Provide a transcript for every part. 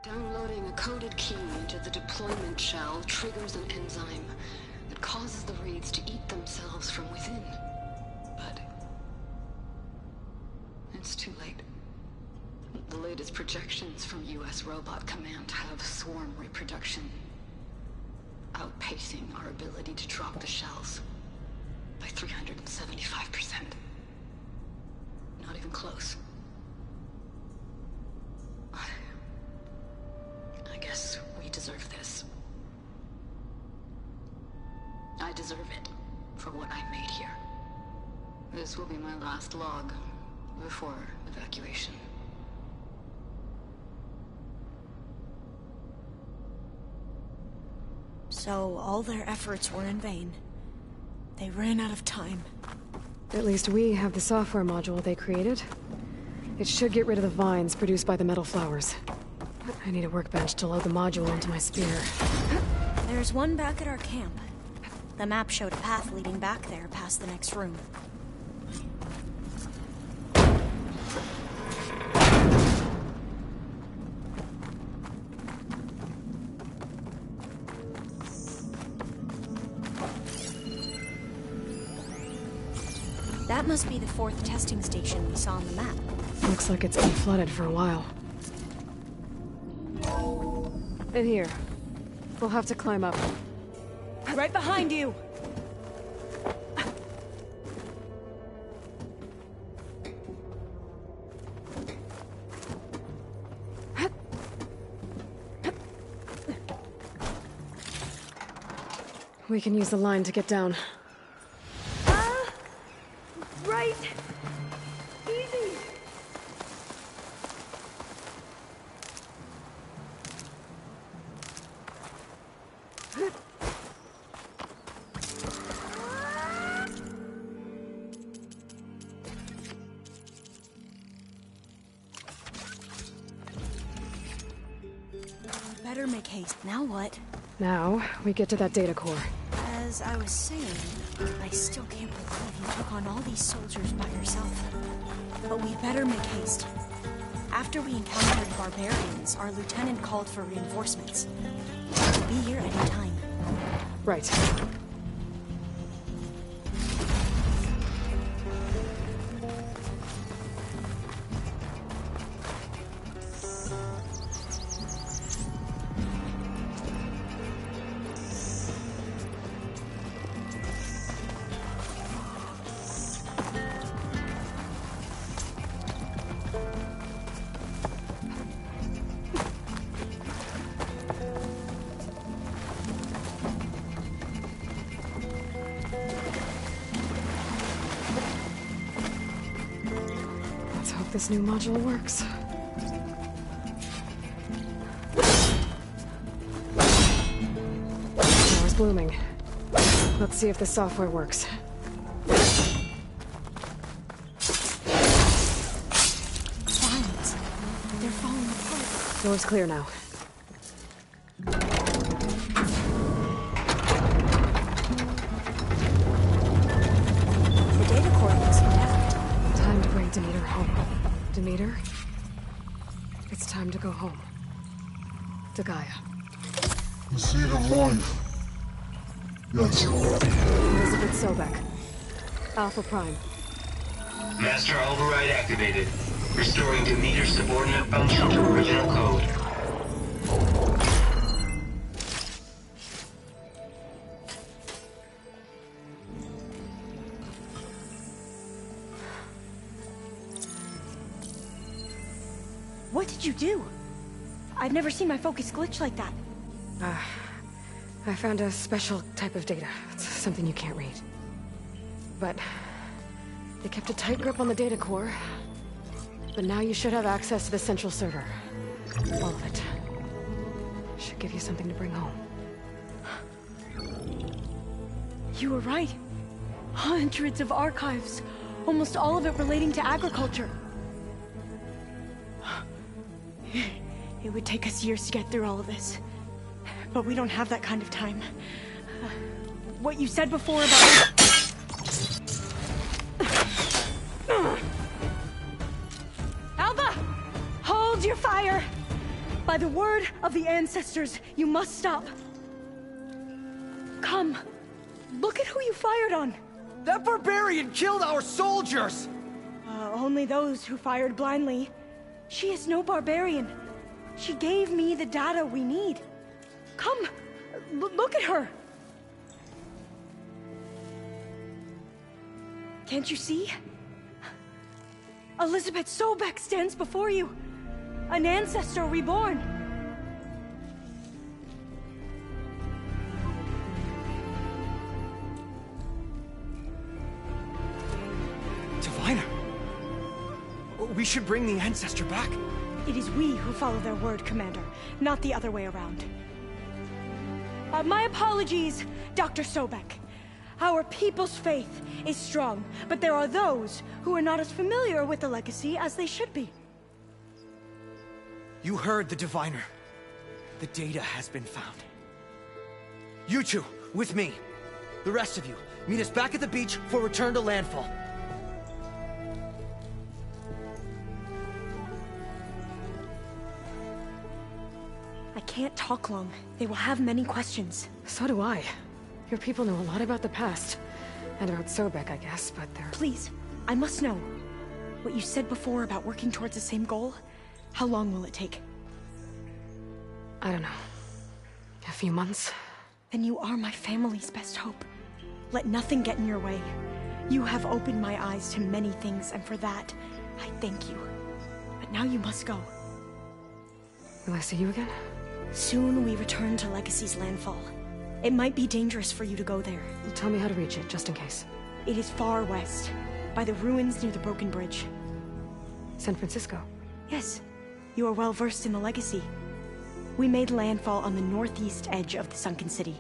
Downloading a coded key into the deployment shell triggers an enzyme that causes the Wraiths to eat themselves from within. But it's too late. The latest projections from US Robot Command have swarm reproduction, outpacing our ability to drop the shells by 375%. Not even close. I guess we deserve this. I deserve it for what I made here. This will be my last log before evacuation. So all their efforts were in vain. They ran out of time. At least we have the software module they created. It should get rid of the vines produced by the metal flowers. I need a workbench to load the module into my spear. There's one back at our camp. The map showed a path leading back there past the next room. That must be the 4th testing station we saw on the map. Looks like it's been flooded for a while. In here. We'll have to climb up. Right behind you! We can use the line to get down. Right! Easy! Better make haste. Now what? Now, we get to that data core. As I was saying, I still can't believe you took on all these soldiers by yourself. But we better make haste. After we encountered barbarians, our lieutenant called for reinforcements. They'll be here any time. Right. This new module works. Power's blooming. Let's see if the software works. Vines. They're falling apart. Door's clear now. The data core looks intact. Time to bring Demeter home. Demeter, it's time to go home. To Gaia. The seed of life. Yes. Elizabeth Sobek. Alpha Prime. Master override activated. Restoring Demeter's subordinate function to original code. What did you do? I've never seen my focus glitch like that. I found a special type of data. It's something you can't read. But they kept a tight grip on the data core. But now you should have access to the central server. All of it. Should give you something to bring home. You were right. Hundreds of archives. Almost all of it relating to agriculture. It would take us years to get through all of this. But we don't have that kind of time. What you said before about... Alva! Hold your fire! By the word of the ancestors, you must stop. Come. Look at who you fired on. That barbarian killed our soldiers! Only those who fired blindly. She is no barbarian. She gave me the data we need. Come, look at her. Can't you see? Elizabeth Sobek stands before you. An ancestor reborn. Diviner! We should bring the ancestor back. It is we who follow their word, Commander, not the other way around. My apologies, Dr. Sobek. Our people's faith is strong, but there are those who are not as familiar with the legacy as they should be. You heard the diviner. The data has been found. You two, with me. The rest of you, meet us back at the beach for return to landfall. I can't talk long. They will have many questions. So do I. Your people know a lot about the past. And about Sobek, I guess, but they're... Please, I must know. What you said before about working towards the same goal, how long will it take? I don't know. A few months? Then you are my family's best hope. Let nothing get in your way. You have opened my eyes to many things, and for that, I thank you. But now you must go. Will I see you again? Soon we return to Legacy's landfall. It might be dangerous for you to go there. Tell me how to reach it, just in case. It is far west, by the ruins near the Broken Bridge. San Francisco? Yes, you are well versed in the Legacy. We made landfall on the northeast edge of the sunken city.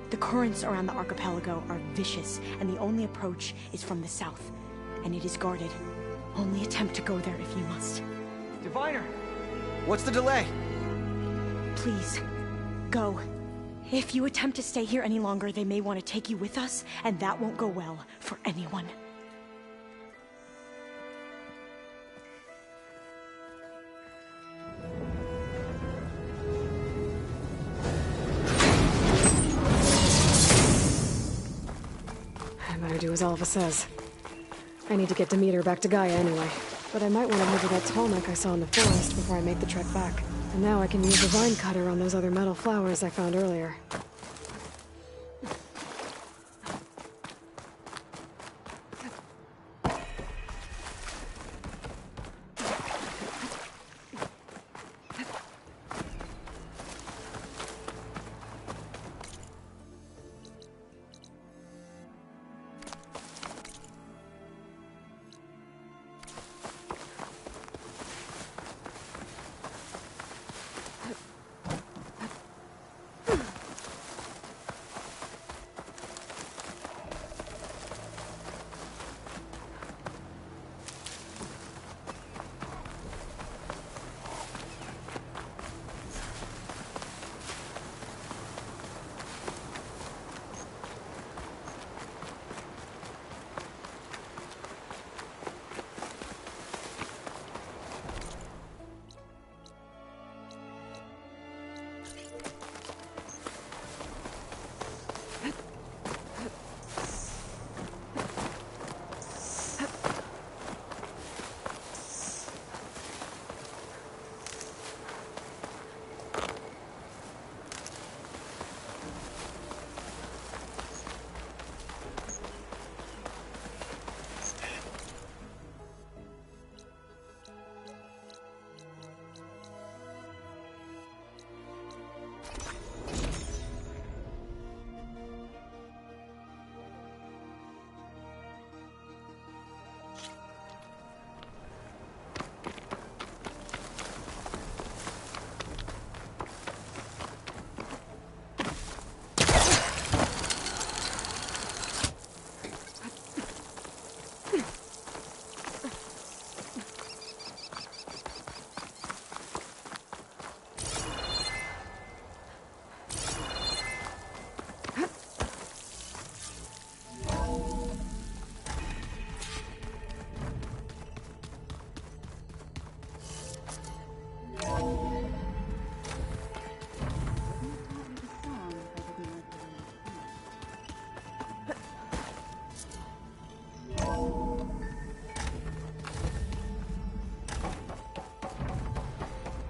The currents around the archipelago are vicious, and the only approach is from the south. And it is guarded. Only attempt to go there if you must. Diviner! What's the delay? Please, go. If you attempt to stay here any longer, they may want to take you with us, and that won't go well for anyone. I better do as Alva says. I need to get Demeter back to Gaia anyway. But I might want to measure that tall neck I saw in the forest before I make the trek back. And now I can use the vine cutter on those other metal flowers I found earlier.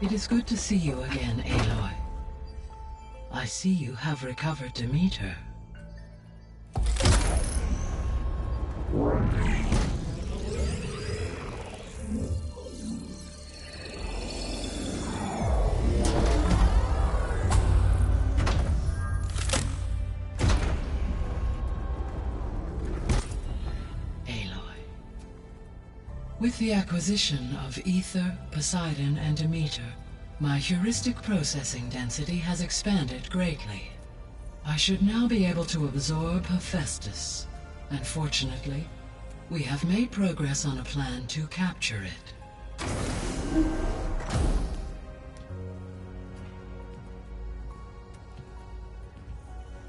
It is good to see you again, Aloy. I see you have recovered Demeter. With the acquisition of Ether, Poseidon, and Demeter, my heuristic processing density has expanded greatly. I should now be able to absorb Hephaestus, and fortunately, we have made progress on a plan to capture it.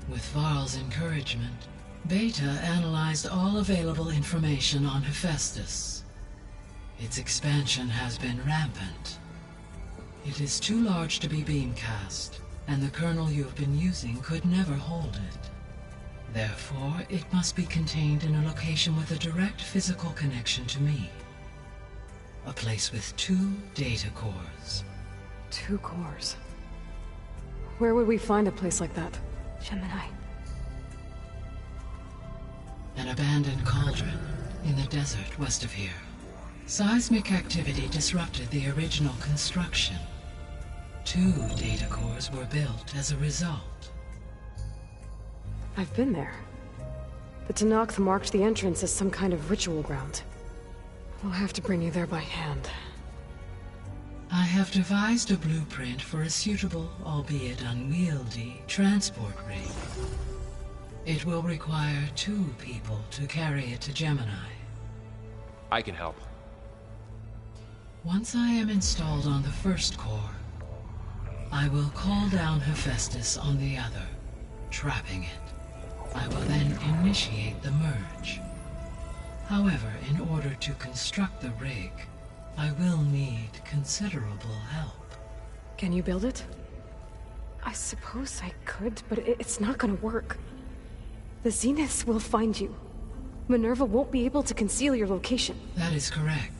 With Varl's encouragement, Beta analyzed all available information on Hephaestus. Its expansion has been rampant. It is too large to be beamcast, and the kernel you have been using could never hold it. Therefore, it must be contained in a location with a direct physical connection to me. A place with 2 data cores. 2 cores? Where would we find a place like that? Gemini. An abandoned cauldron in the desert west of here. Seismic activity disrupted the original construction. 2 data cores were built as a result. I've been there. The Tenakth marked the entrance as some kind of ritual ground. We'll have to bring you there by hand. I have devised a blueprint for a suitable, albeit unwieldy, transport rig. It will require 2 people to carry it to Gemini. I can help. Once I am installed on the first core, I will call down Hephaestus on the other, trapping it. I will then initiate the merge. However, in order to construct the rig, I will need considerable help. Can you build it? I suppose I could, but it's not gonna work. The Zeniths will find you. Minerva won't be able to conceal your location. That is correct.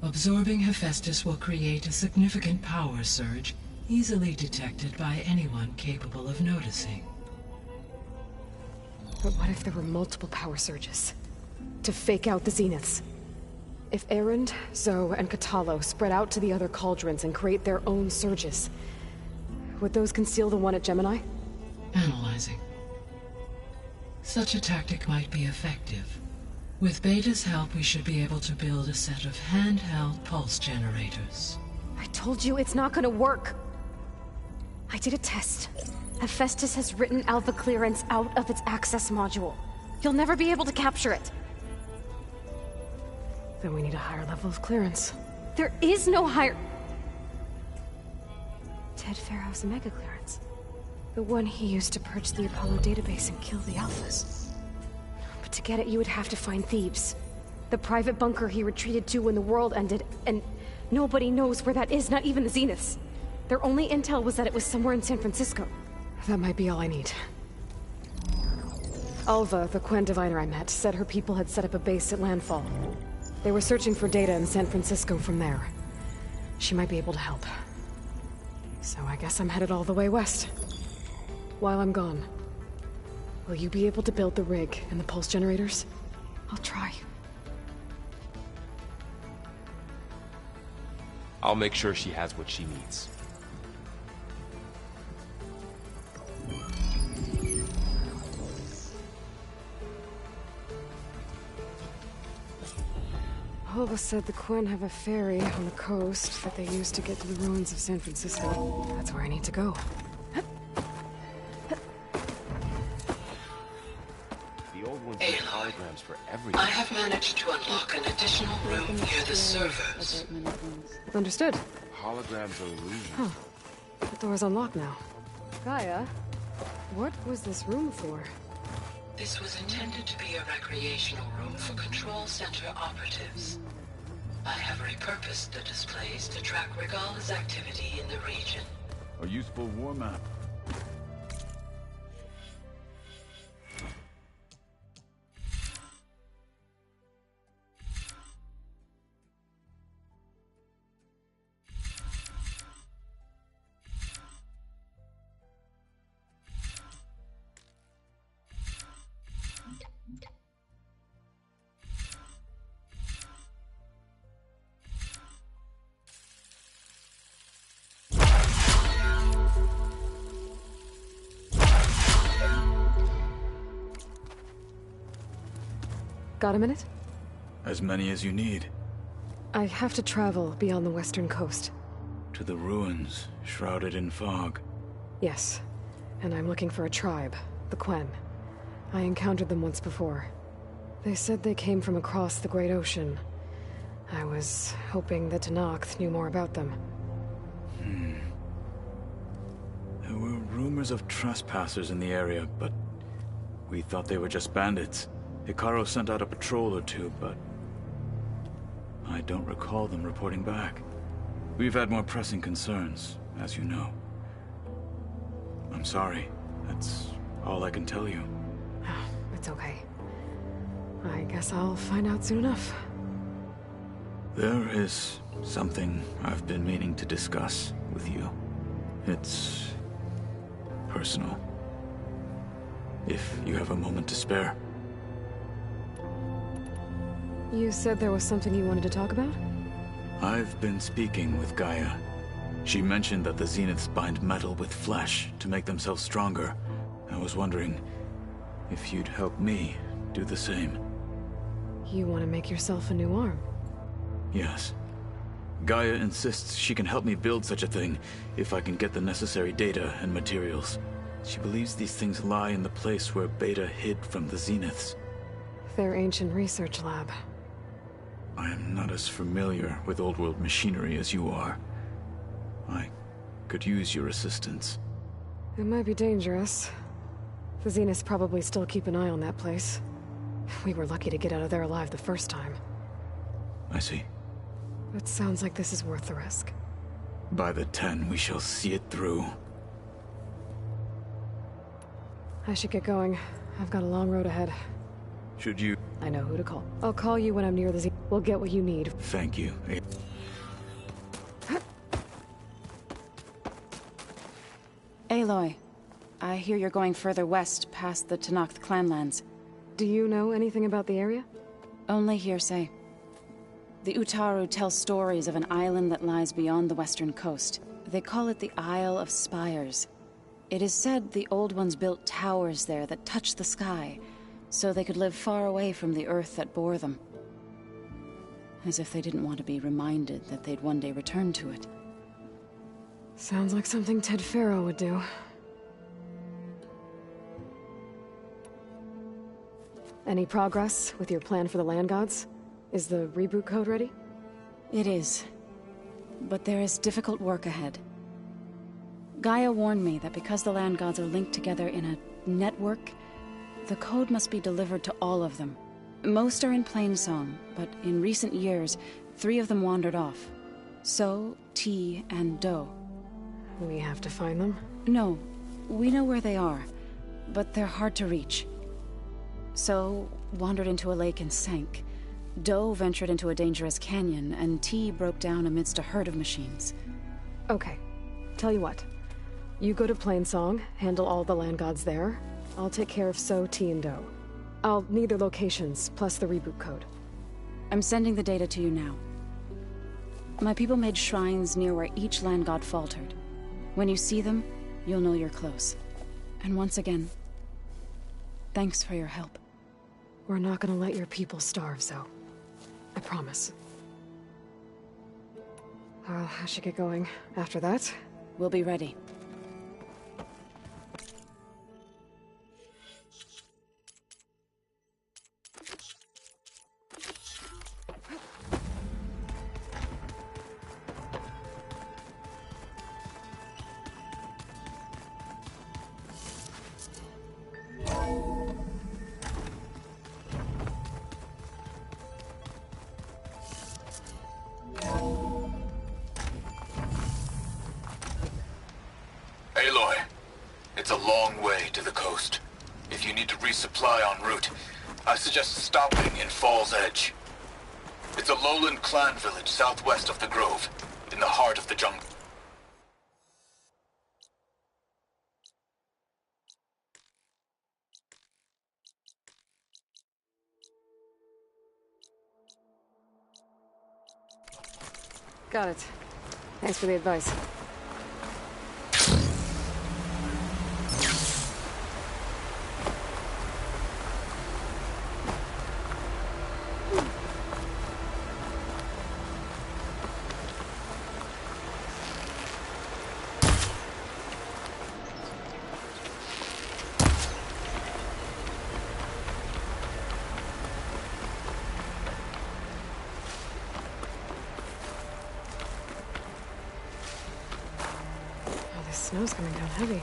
Absorbing Hephaestus will create a significant power surge, easily detected by anyone capable of noticing. But what if there were multiple power surges? To fake out the Zeniths? If Erend, Zoe, and Katalo spread out to the other cauldrons and create their own surges, would those conceal the one at Gemini? Analyzing. Such a tactic might be effective. With Beta's help, we should be able to build a set of handheld pulse generators. I told you it's not gonna work! I did a test. Hephaestus has written Alpha clearance out of its access module. You'll never be able to capture it. Then we need a higher level of clearance. There is no higher... Ted Fairhouse Mega Clearance. The one he used to purge the Apollo database and kill the Alphas. But to get it, you would have to find Thebes. The private bunker he retreated to when the world ended, and nobody knows where that is, not even the Zeniths. Their only intel was that it was somewhere in San Francisco. That might be all I need. Alva, the Quen diviner I met, said her people had set up a base at Landfall. They were searching for data in San Francisco from there. She might be able to help. So I guess I'm headed all the way west. While I'm gone, will you be able to build the rig and the pulse generators? I'll try. I'll make sure she has what she needs. Alva said the Quen have a ferry on the coast that they use to get to the ruins of San Francisco. That's where I need to go. The old ones use holograms for everything. I have managed to unlock an additional room near the servers. Understood. Holograms are illusions. Huh. The door's unlocked now. Gaia, what was this room for? This was intended to be a recreational room for Control Center operatives. I have repurposed the displays to track Regala's activity in the region. A useful war map. Got a minute? As many as you need. I have to travel beyond the western coast. To the ruins, shrouded in fog. Yes. And I'm looking for a tribe, the Quen. I encountered them once before. They said they came from across the Great Ocean. I was hoping that Tenakth knew more about them. There were rumors of trespassers in the area, but we thought they were just bandits. Hekarro sent out a patrol or two, but I don't recall them reporting back. We've had more pressing concerns, as you know. I'm sorry. That's all I can tell you. It's okay. I guess I'll find out soon enough. There is something I've been meaning to discuss with you. It's personal. If you have a moment to spare. You said there was something you wanted to talk about? I've been speaking with Gaia. She mentioned that the Zeniths bind metal with flesh to make themselves stronger. I was wondering if you'd help me do the same. You want to make yourself a new arm? Yes. Gaia insists she can help me build such a thing if I can get the necessary data and materials. She believes these things lie in the place where Beta hid from the Zeniths. Their ancient research lab. I am not as familiar with old-world machinery as you are. I could use your assistance. It might be dangerous. The Zeniths probably still keep an eye on that place. We were lucky to get out of there alive the first time. I see. It sounds like this is worth the risk. By the 10, we shall see it through. I should get going. I've got a long road ahead. Should you... I know who to call. I'll call you when I'm near the Zenith. We'll get what you need. Thank you. Aloy, I hear you're going further west past the Tenakth clanlands. Do you know anything about the area? Only hearsay. The Utaru tell stories of an island that lies beyond the western coast. They call it the Isle of Spires. It is said the Old Ones built towers there that touch the sky, so they could live far away from the earth that bore them. As if they didn't want to be reminded that they'd one day return to it. Sounds like something Ted Faro would do. Any progress with your plan for the Land Gods? Is the reboot code ready? It is. But there is difficult work ahead. Gaia warned me that because the Land Gods are linked together in a network, the code must be delivered to all of them. Most are in Plainsong, but in recent years, 3 of them wandered off. So, T, and Do. We have to find them? No, we know where they are, but they're hard to reach. So, wandered into a lake and sank. Do ventured into a dangerous canyon, and T broke down amidst a herd of machines. Okay. Tell you what. You go to Plainsong, handle all the Land Gods there. I'll take care of So, T, and Do. I'll need their locations, plus the reboot code. I'm sending the data to you now. My people made shrines near where each Land God faltered. When you see them, you'll know you're close. And once again, thanks for your help. We're not gonna let your people starve, Zo. I promise. Well, I should get going. After that, we'll be ready. Aloy, it's a long way to the coast. If you need to resupply en route, I suggest stopping in Fall's Edge. It's a lowland clan village southwest of the Grove, in the heart of the jungle. got it. Thanks for the advice. snow's coming down heavy.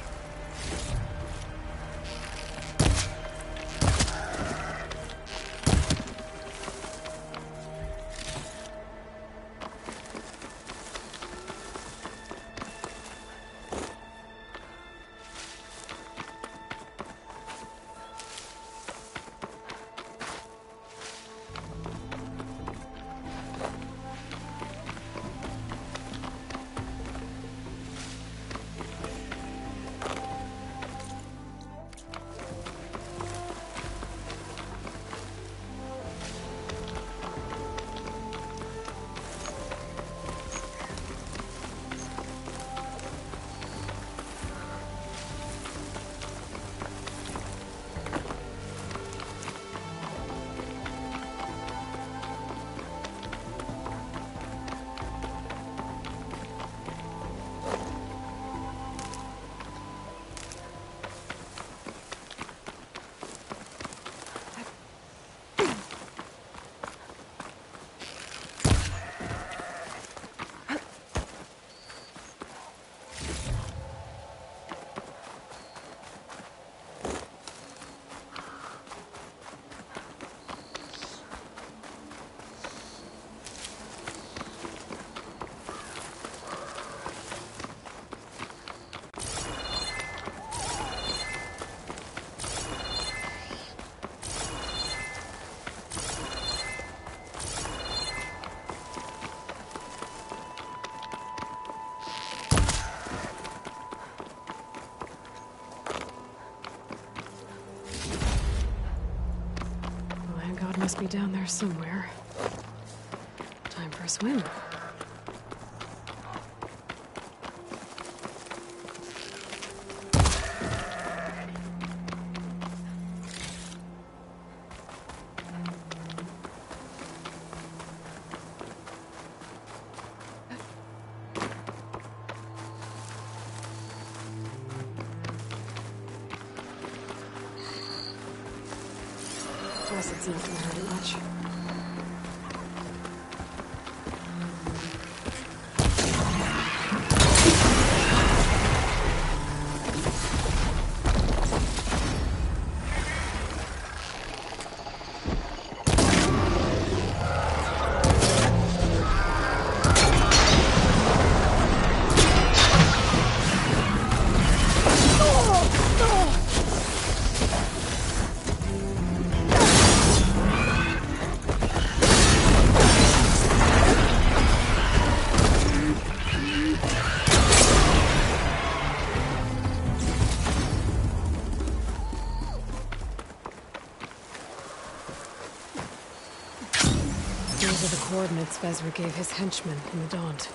Must be down there somewhere. Time for a swim. Guess it's not gonna hurt much. Those are the coordinates Vezra gave his henchmen in the Daunt.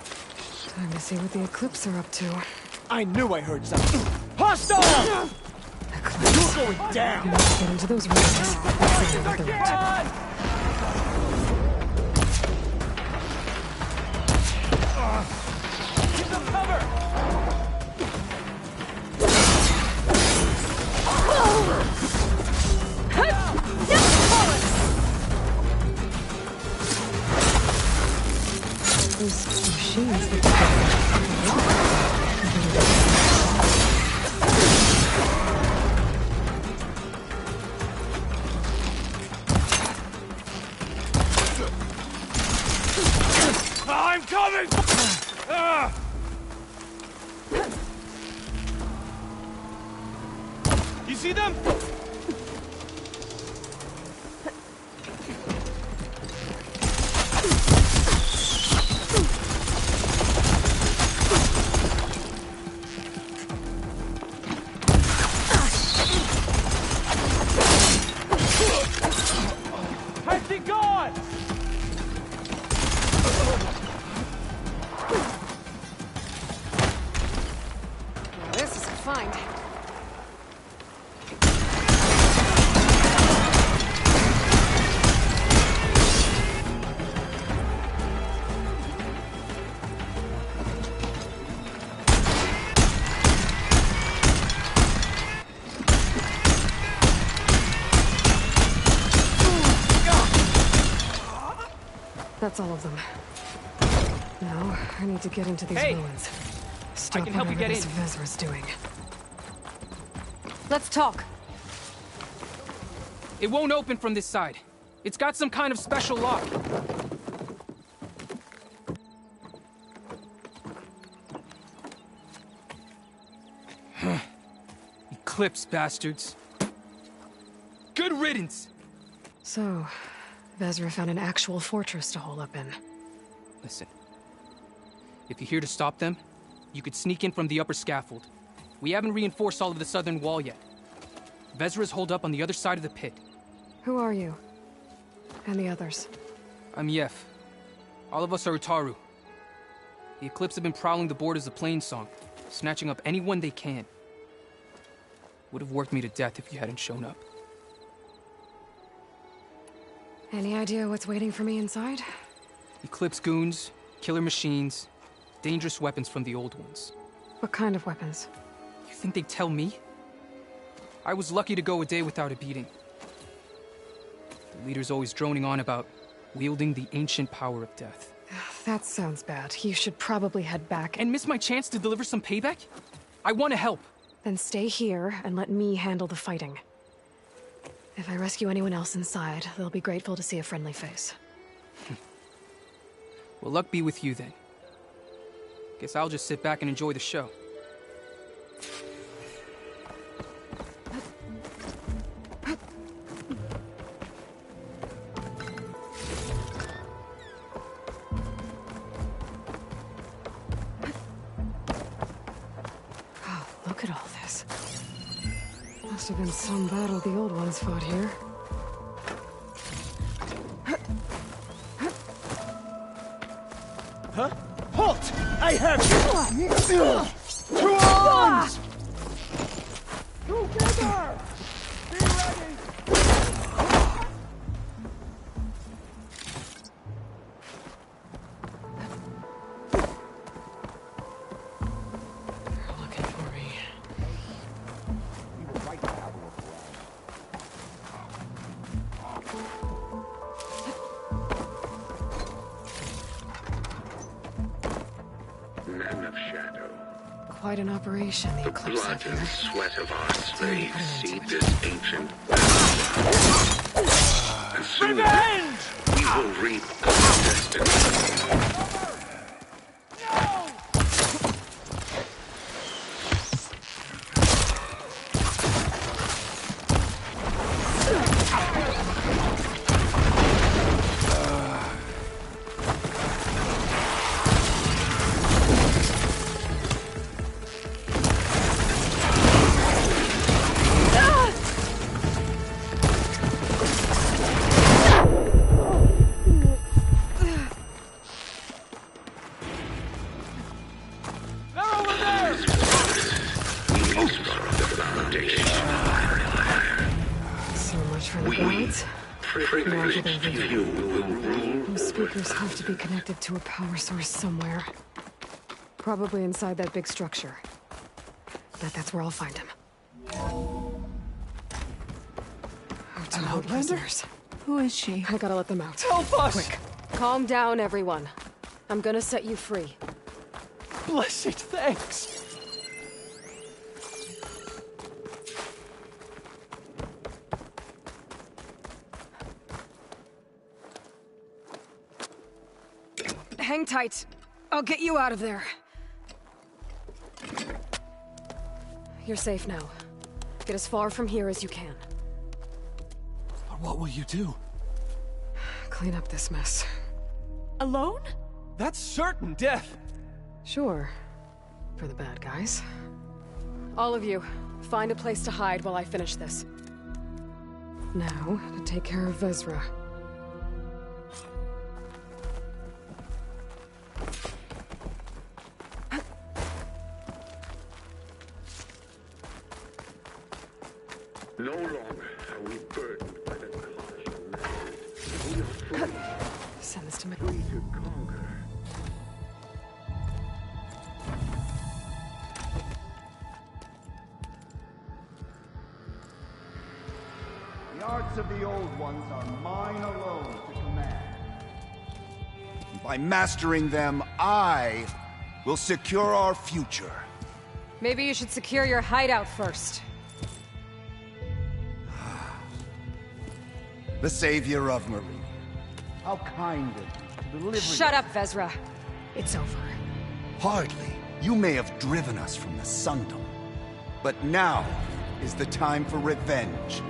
Time to see what the Eclipse are up to. I knew I heard something. Hostile! Eclipse. You're going down! You must get into those rooms. That's the other route. Give them cover! Those machines look I'm coming! You see them? find. That's all of them. Now, I need to get into these ruins. stop I can help you whatever get this in. Vezra's doing. Let's talk. It won't open from this side. It's got some kind of special lock. Eclipse, bastards. Good riddance! So, Vezra found an actual fortress to hole up in. Listen. If you're here to stop them, you could sneak in from the upper scaffold. We haven't reinforced all of the southern wall yet. Vezra's holed up on the other side of the pit. Who are you? And the others? I'm Yef. All of us are Utaru. The Eclipse have been prowling the borders of Plainsong, snatching up anyone they can. Would have worked me to death if you hadn't shown up. Any idea what's waiting for me inside? Eclipse goons, killer machines, dangerous weapons from the old ones. What kind of weapons? You think they'd tell me? I was lucky to go a day without a beating. The leader's always droning on about wielding the ancient power of death. That sounds bad. You should probably head back and miss my chance to deliver some payback? I want to help. Then stay here and let me handle the fighting. If I rescue anyone else inside, they'll be grateful to see a friendly face. Well, luck be with you then. Guess I'll just sit back and enjoy the show. Oh, look at all this. Must have been some battle the old ones fought here. Huh? Halt! I have you! To arms! Together! Be ready! They're looking for me. Men of Shadow. Quite an operation, the The Eclipse blood have and here. sweat of our slaves seed this ancient and soon we will reap our destiny. So much for the guards. Privileged few will rule. Those speakers have to be connected to a power source somewhere. Probably inside that big structure. Bet that's where I'll find him. An Outlander? Who is she? I gotta let them out. Help us! Quick. Calm down, everyone. I'm gonna set you free. Blessed thanks! Hang tight. I'll get you out of there. You're safe now. Get as far from here as you can. But what will you do? Clean up this mess. Alone? That's certain death! Sure. For the bad guys. All of you, find a place to hide while I finish this. Now, to take care of Vezra. No longer are we burdened by the caution that we are free. Send this to me. Free to conquer. The arts of the old ones are mine alone to command. By mastering them, I will secure our future. Maybe you should secure your hideout first. The savior of Marine. How kind of you to deliver. Shut up, Vezra. It's over. Hardly. You may have driven us from the Sundom. But now is the time for revenge.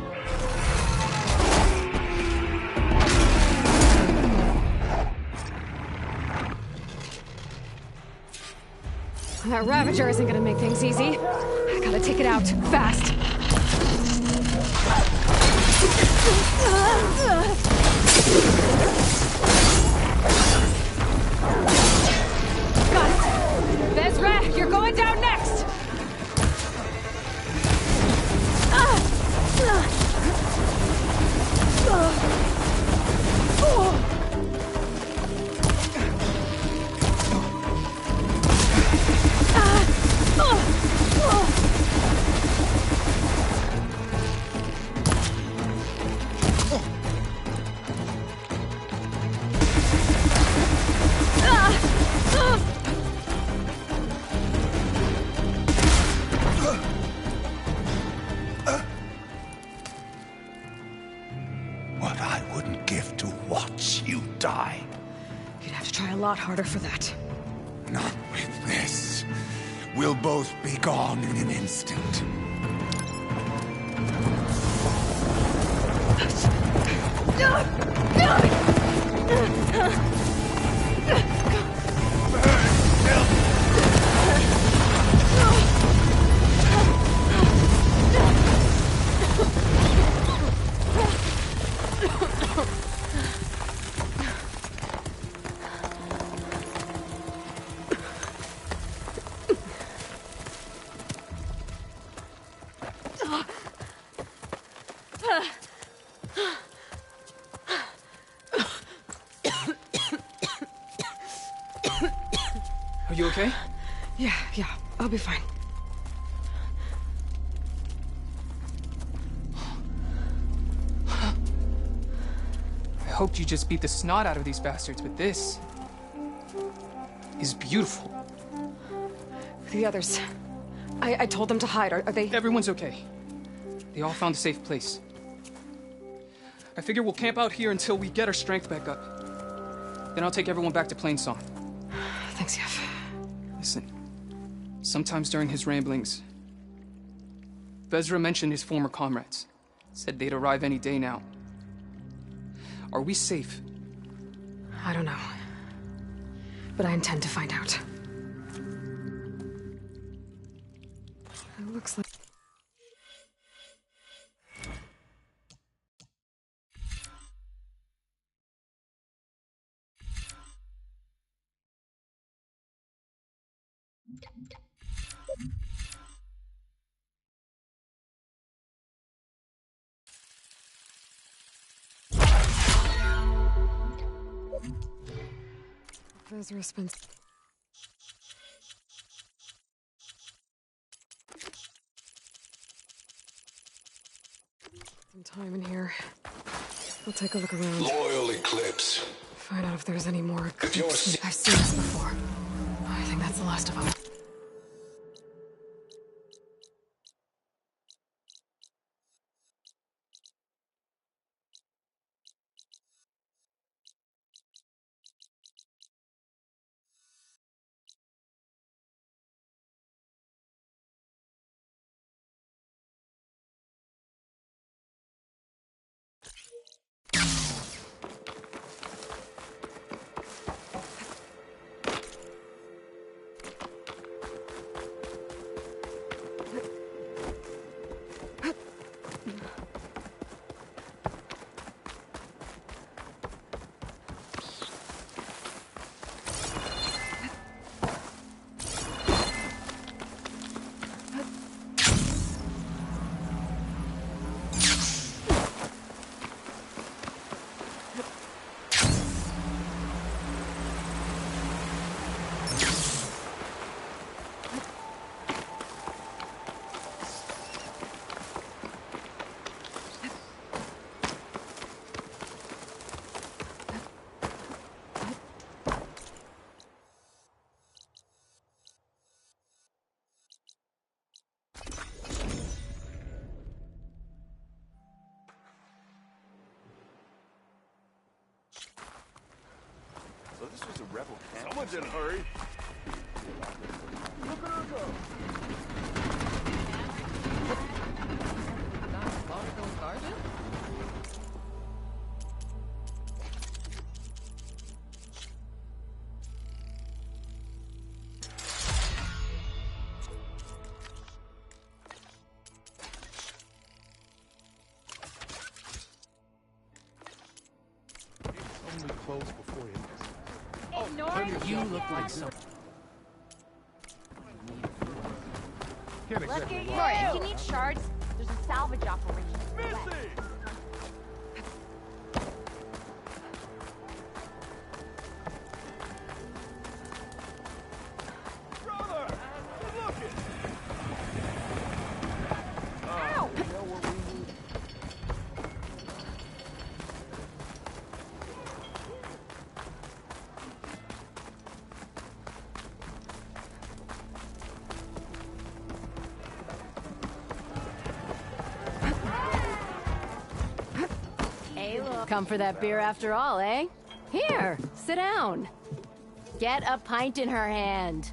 That Ravager isn't gonna make things easy. I gotta take it out, fast. Got it! Vezra, you're going down next! What I wouldn't give to watch you die. You'd have to try a lot harder for that. Not with this. We'll both be gone in an instant. Are you okay? Yeah, I'll be fine. I hoped you just beat the snot out of these bastards, but this is beautiful. The others. I told them to hide. Are they... Everyone's okay. They all found a safe place. I figure we'll camp out here until we get our strength back up. Then I'll take everyone back to Plainsong. Thanks, Yev. Listen, sometimes during his ramblings, Vezra mentioned his former comrades. Said they'd arrive any day now. Are we safe? I don't know. But I intend to find out. It looks like... Vezra spends... some time in here. I'll take a look around. Loyal Eclipse. Find out if there's any more... If you're... I've seen this before. I think that's the last of them. rebel camp. Someone's in a hurry. Look at her go. Only close before you. You look like some. Let's get Nora, if you need shards, there's a salvage operation. Missy! Brother! Good looking! Ow! You know what we need? Come for that beer after all, eh? Here, sit down. Get a pint in her hand.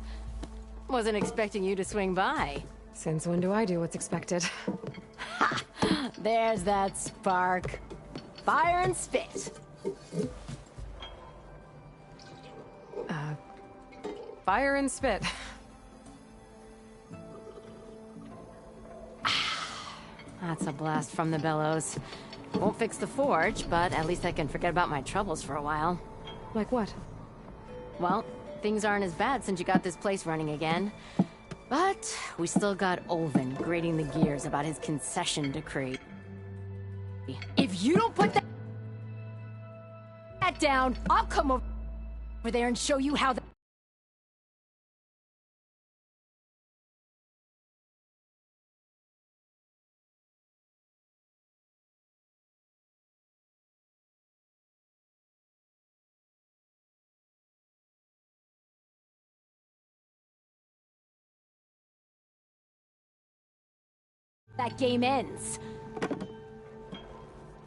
Wasn't expecting you to swing by. Since when do I do what's expected? Ha! There's that spark. Fire and spit. Fire and spit. That's a blast from the bellows. Won't fix the forge, but at least I can forget about my troubles for a while. Like what? Well, things aren't as bad since you got this place running again. But we still got Olvin grating the gears about his concession decree. If you don't put that down, I'll come over there and show you how the... that game ends.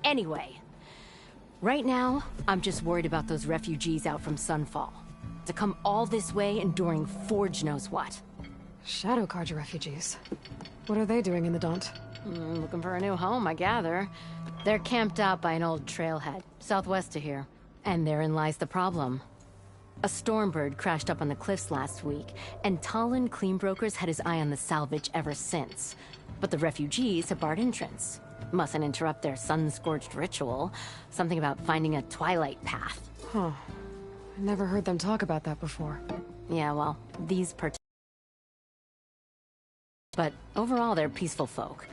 Anyway, right now, I'm just worried about those refugees out from Sunfall. To come all this way enduring Forge knows what. Shadow Carja refugees. What are they doing in the Daunt? Looking for a new home, I gather. They're camped out by an old trailhead, southwest of here. And therein lies the problem. A Stormbird crashed up on the cliffs last week, and Talon Cleanbrokers had his eye on the salvage ever since. But the refugees have barred entrance. Mustn't interrupt their sun-scorched ritual. Something about finding a twilight path. Huh. I never heard them talk about that before. Yeah, well, these But overall, they're peaceful folk.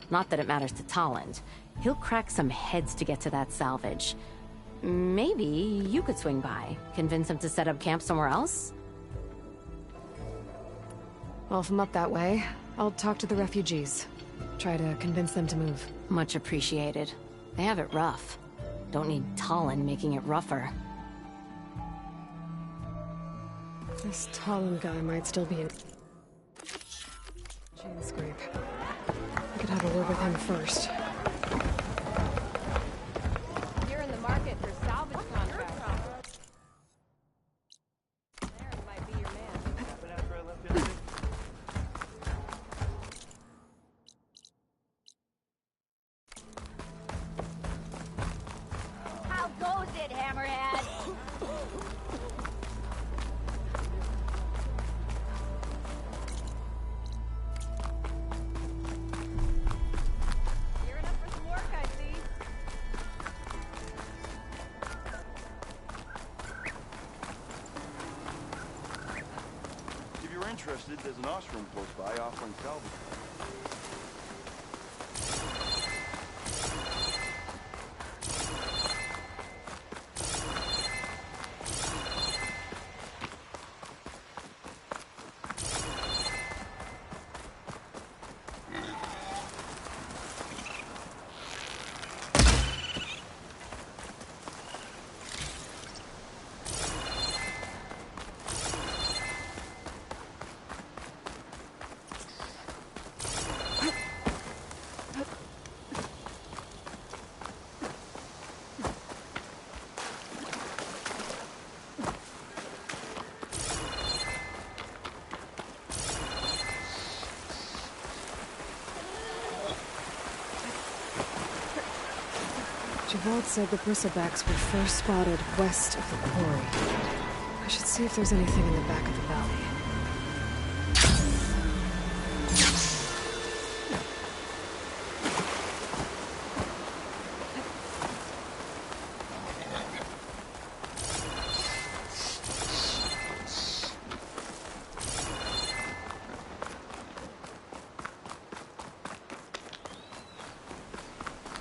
Not that it matters to Talon. He'll crack some heads to get to that salvage. Maybe you could swing by, convince him to set up camp somewhere else? Well, if I'm up that way, I'll talk to the refugees. Try to convince them to move. Much appreciated. They have it rough. Don't need Talon making it rougher. This Talon guy might still be in... Chain scrape. I could have a word with him first. You're in the market for salvage contracts. There might be your man. But after I left yesterday, How goes it, Hammerhead? Gearing up for some work, I see. If you're interested, there's an ostrom close by offering salvage. vault said the bristlebacks were first spotted west of the quarry. I should see if there's anything in the back of the valley.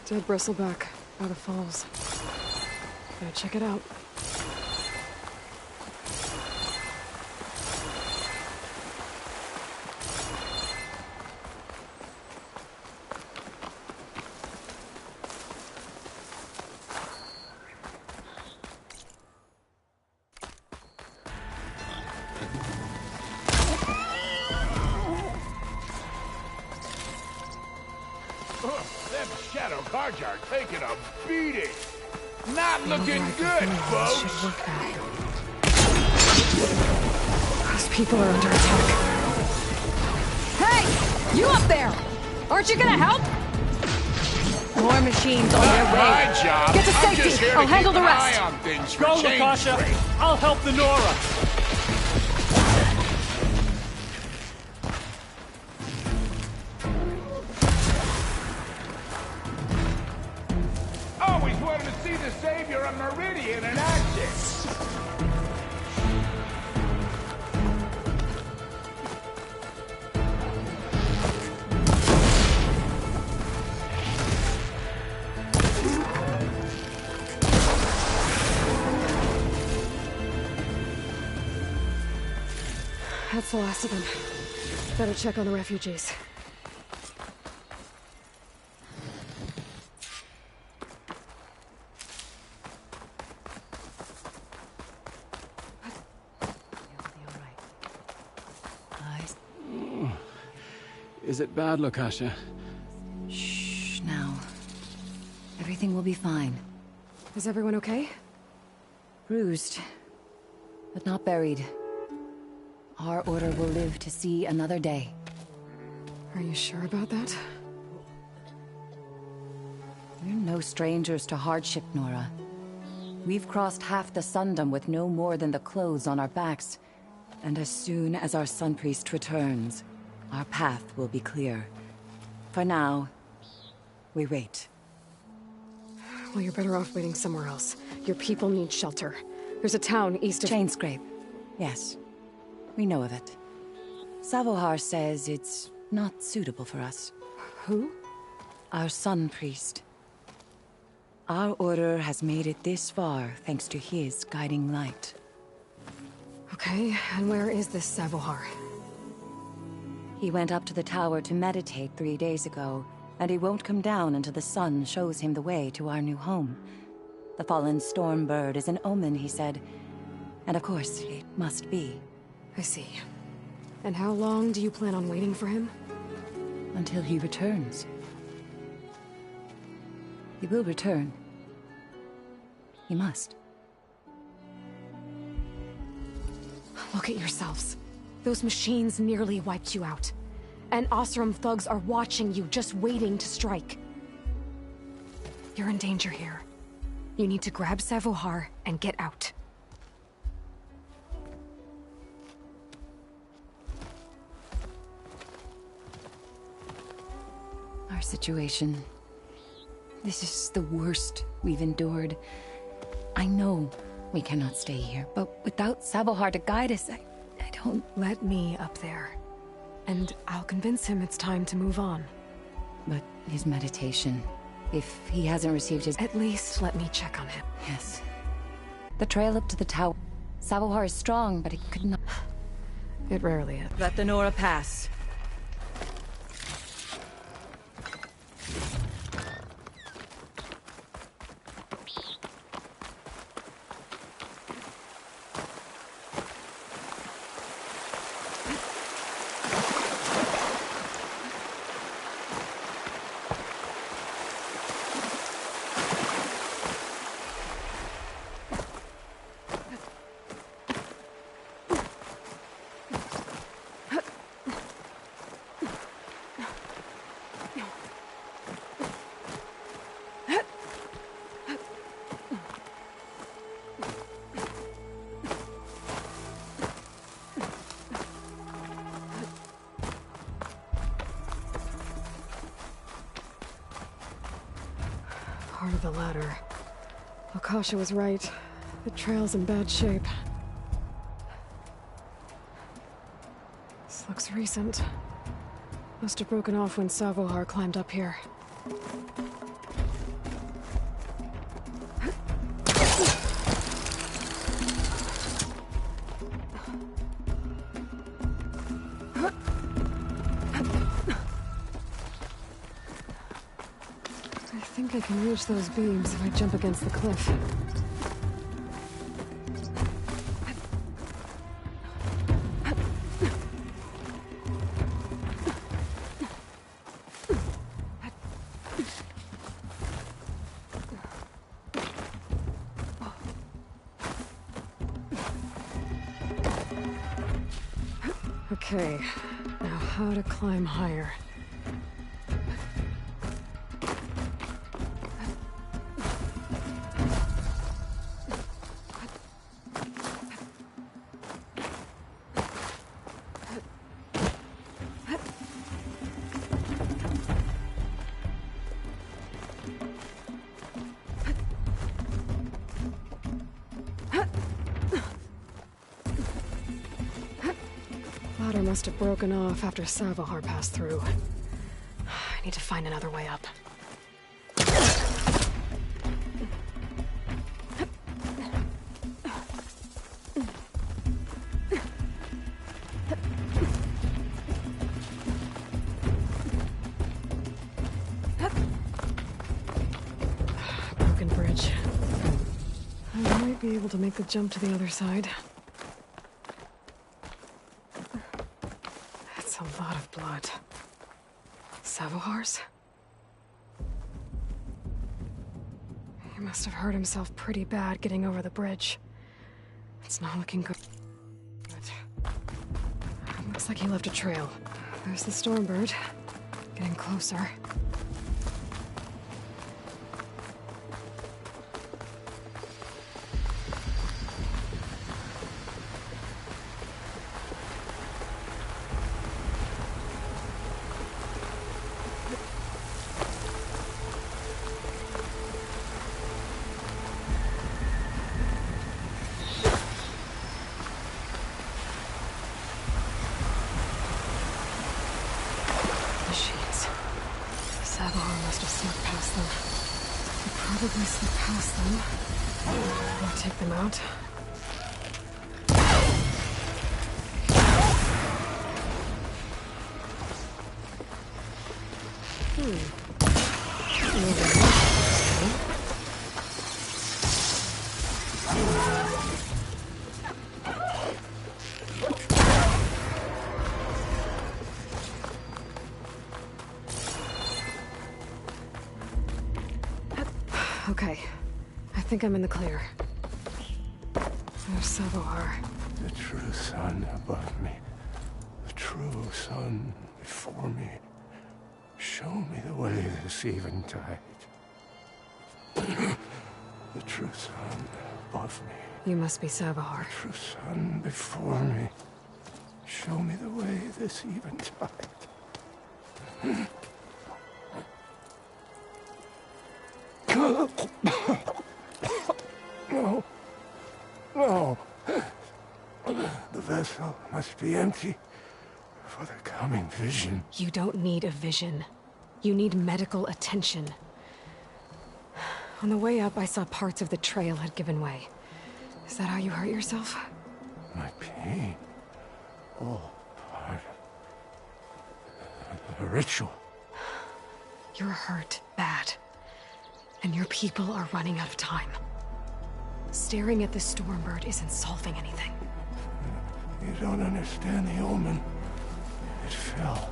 Dead bristleback by the falls. Gotta check it out. Them shadow cards are taking a beating. Not looking good, folks. These people are under attack. Hey! You up there! Aren't you gonna help? More machines on their way. My job. Get to I'm safety. just here to I'll handle keep the an rest. eye on things for Go, change Lakasha. rate. I'll help the Nora. Always wanted to see the savior of Meridian in action. That's the last of them. Better check on the refugees. Is it bad, Lakasha? Shh, now. Everything will be fine. Is everyone okay? Bruised, but not buried. Our order will live to see another day. Are you sure about that? We're no strangers to hardship, Nora. We've crossed half the Sundom with no more than the clothes on our backs. And as soon as our Sun Priest returns, our path will be clear. For now, we wait. Well, you're better off waiting somewhere else. Your people need shelter. There's a town east of... Chainscrape. Yes. We know of it. Savohar says it's not suitable for us. Who? Our Sun Priest. Our order has made it this far thanks to his guiding light. Okay, and where is this Savohar? He went up to the tower to meditate 3 days ago, and he won't come down until the sun shows him the way to our new home. The fallen storm bird is an omen, he said. And of course, it must be. I see. And how long do you plan on waiting for him? Until he returns. He will return. He must. Look at yourselves. Those machines nearly wiped you out. And Oseram thugs are watching you, just waiting to strike. You're in danger here. You need to grab Savohar and get out. Our situation. This is the worst we've endured. I know we cannot stay here, but without Savohar to guide us, I don't... Let me up there. And I'll convince him it's time to move on. But his meditation... If he hasn't received his... At least let me check on him. Yes. The trail up to the tower. Savohar is strong, but he could not... It rarely is. Let the Nora pass. part of the ladder. Akasha was right. The trail's in bad shape. This looks recent. Must have broken off when Savohar climbed up here. I think I can reach those beams if I jump against the cliff. Okay, now how to climb higher. Ladder must have broken off after Savohar passed through. I need to find another way up. Broken bridge. I might be able to make the jump to the other side. A lot of blood. Savohar's? He must have hurt himself pretty bad getting over the bridge. It's not looking good. Looks like he left a trail. There's the Stormbird. Getting closer. Savohar must have snuck past them. He probably slipped past them. I'll take them out. Okay. I think I'm in the clear. There's Savohar. The true sun above me. The true sun before me. Show me the way this eventide. The true sun above me. You must be Savohar. The true sun before me. Show me the way this eventide. No. No. The vessel must be empty for the coming vision. You don't need a vision. You need medical attention. On the way up, I saw parts of the trail had given way. Is that how you hurt yourself? My pain. All part of the ritual. You're hurt bad. And your people are running out of time. Staring at the Stormbird isn't solving anything. You don't understand the omen. It fell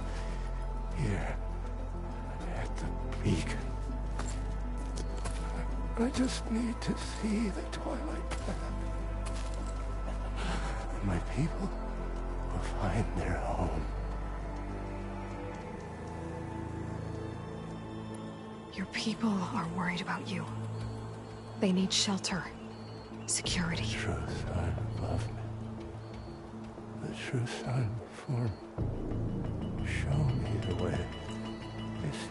here at the beacon. I just need to see the twilight path. My people will find their home. Your people are worried about you. They need shelter, security. The true sun above me. The true sun before me. Show me the way this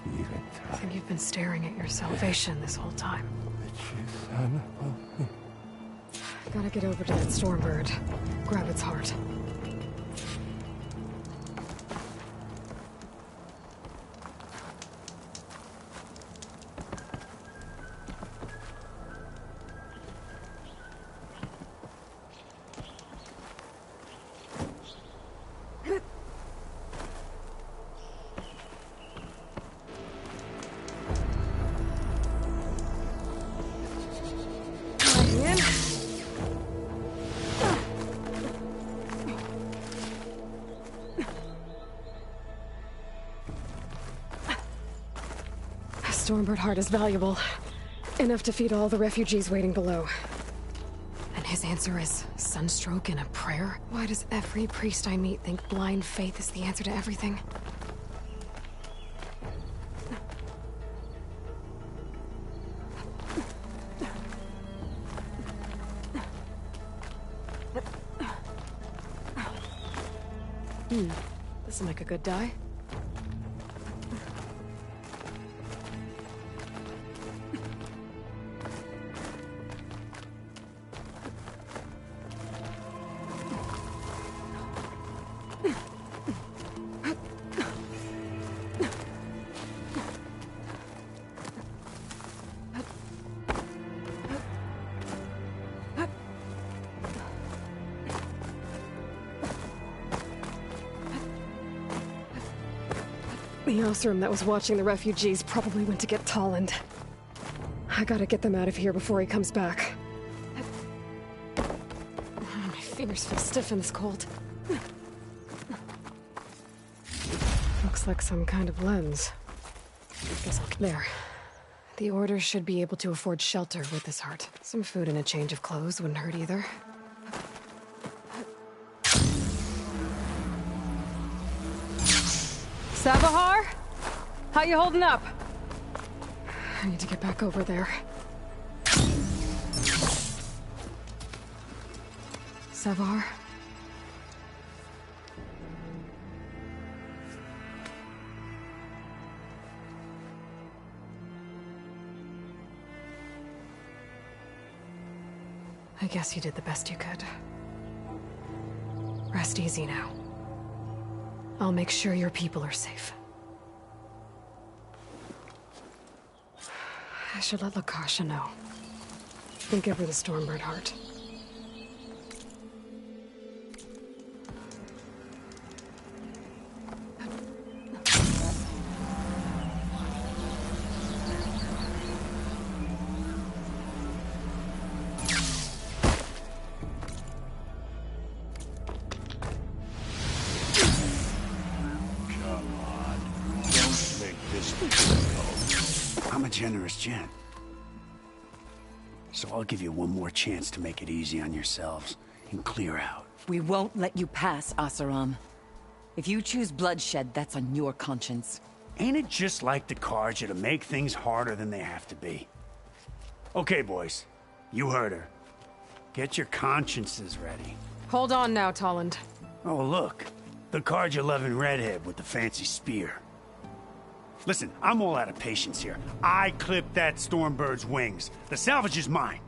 I think you've been staring at your salvation this whole time. Son of me. Gotta get over to that Stormbird. Grab its heart. Stormbird heart is valuable. Enough to feed all the refugees waiting below. And his answer is sunstroke and a prayer? Why does every priest I meet think blind faith is the answer to everything? This'll make a good dye. The Osram that was watching the refugees probably went to get Tolland. I gotta get them out of here before he comes back. My fingers feel stiff in this cold. Looks like some kind of lens. Guess I'll... There. The Order should be able to afford shelter with this heart. Some food and a change of clothes wouldn't hurt either. Savahar? How you holding up? I need to get back over there. Savahar? I guess you did the best you could. Rest easy now. I'll make sure your people are safe. I should let Lakasha know. And give her the Stormbird heart. Generous gent. So I'll give you one more chance to make it easy on yourselves and clear out. We won't let you pass, Oseram. If you choose bloodshed, that's on your conscience. Ain't it just like the Carja to make things harder than they have to be? Okay, boys. You heard her. Get your consciences ready. Hold on now, Tolland. Oh, look. The Carja-loving redhead with the fancy spear. Listen, I'm all out of patience here. I clipped that Stormbird's wings. The salvage is mine.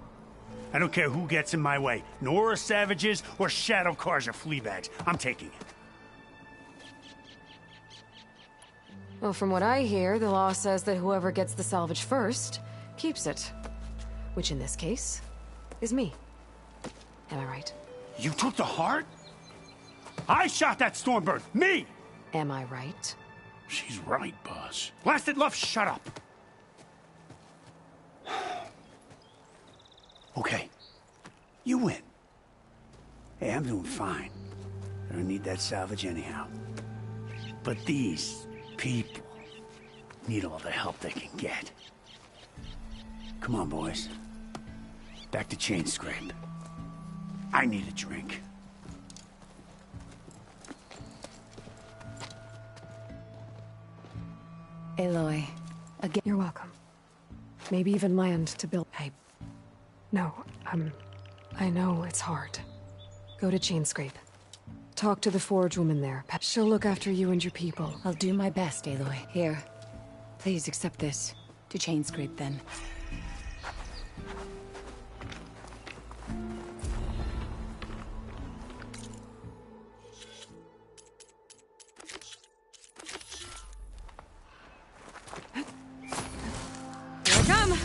I don't care who gets in my way. Nora savages or Shadow Carja fleabags. I'm taking it. Well, from what I hear, the law says that whoever gets the salvage first keeps it. Which in this case is me. Am I right? You took the heart? I shot that Stormbird! Me! Am I right? She's right, boss. Blasted love, shut up! Okay. You win. Hey, I'm doing fine. I don't need that salvage anyhow. But these people need all the help they can get. Come on, boys. Back to Chainscrape. I need a drink. Aloy, again. You're welcome. Maybe even land to build. No, I know it's hard. Go to Chainscrape. Talk to the Forge woman there. She'll look after you and your people. I'll do my best, Aloy. Here. Please accept this. To Chainscrape, then. Here I come!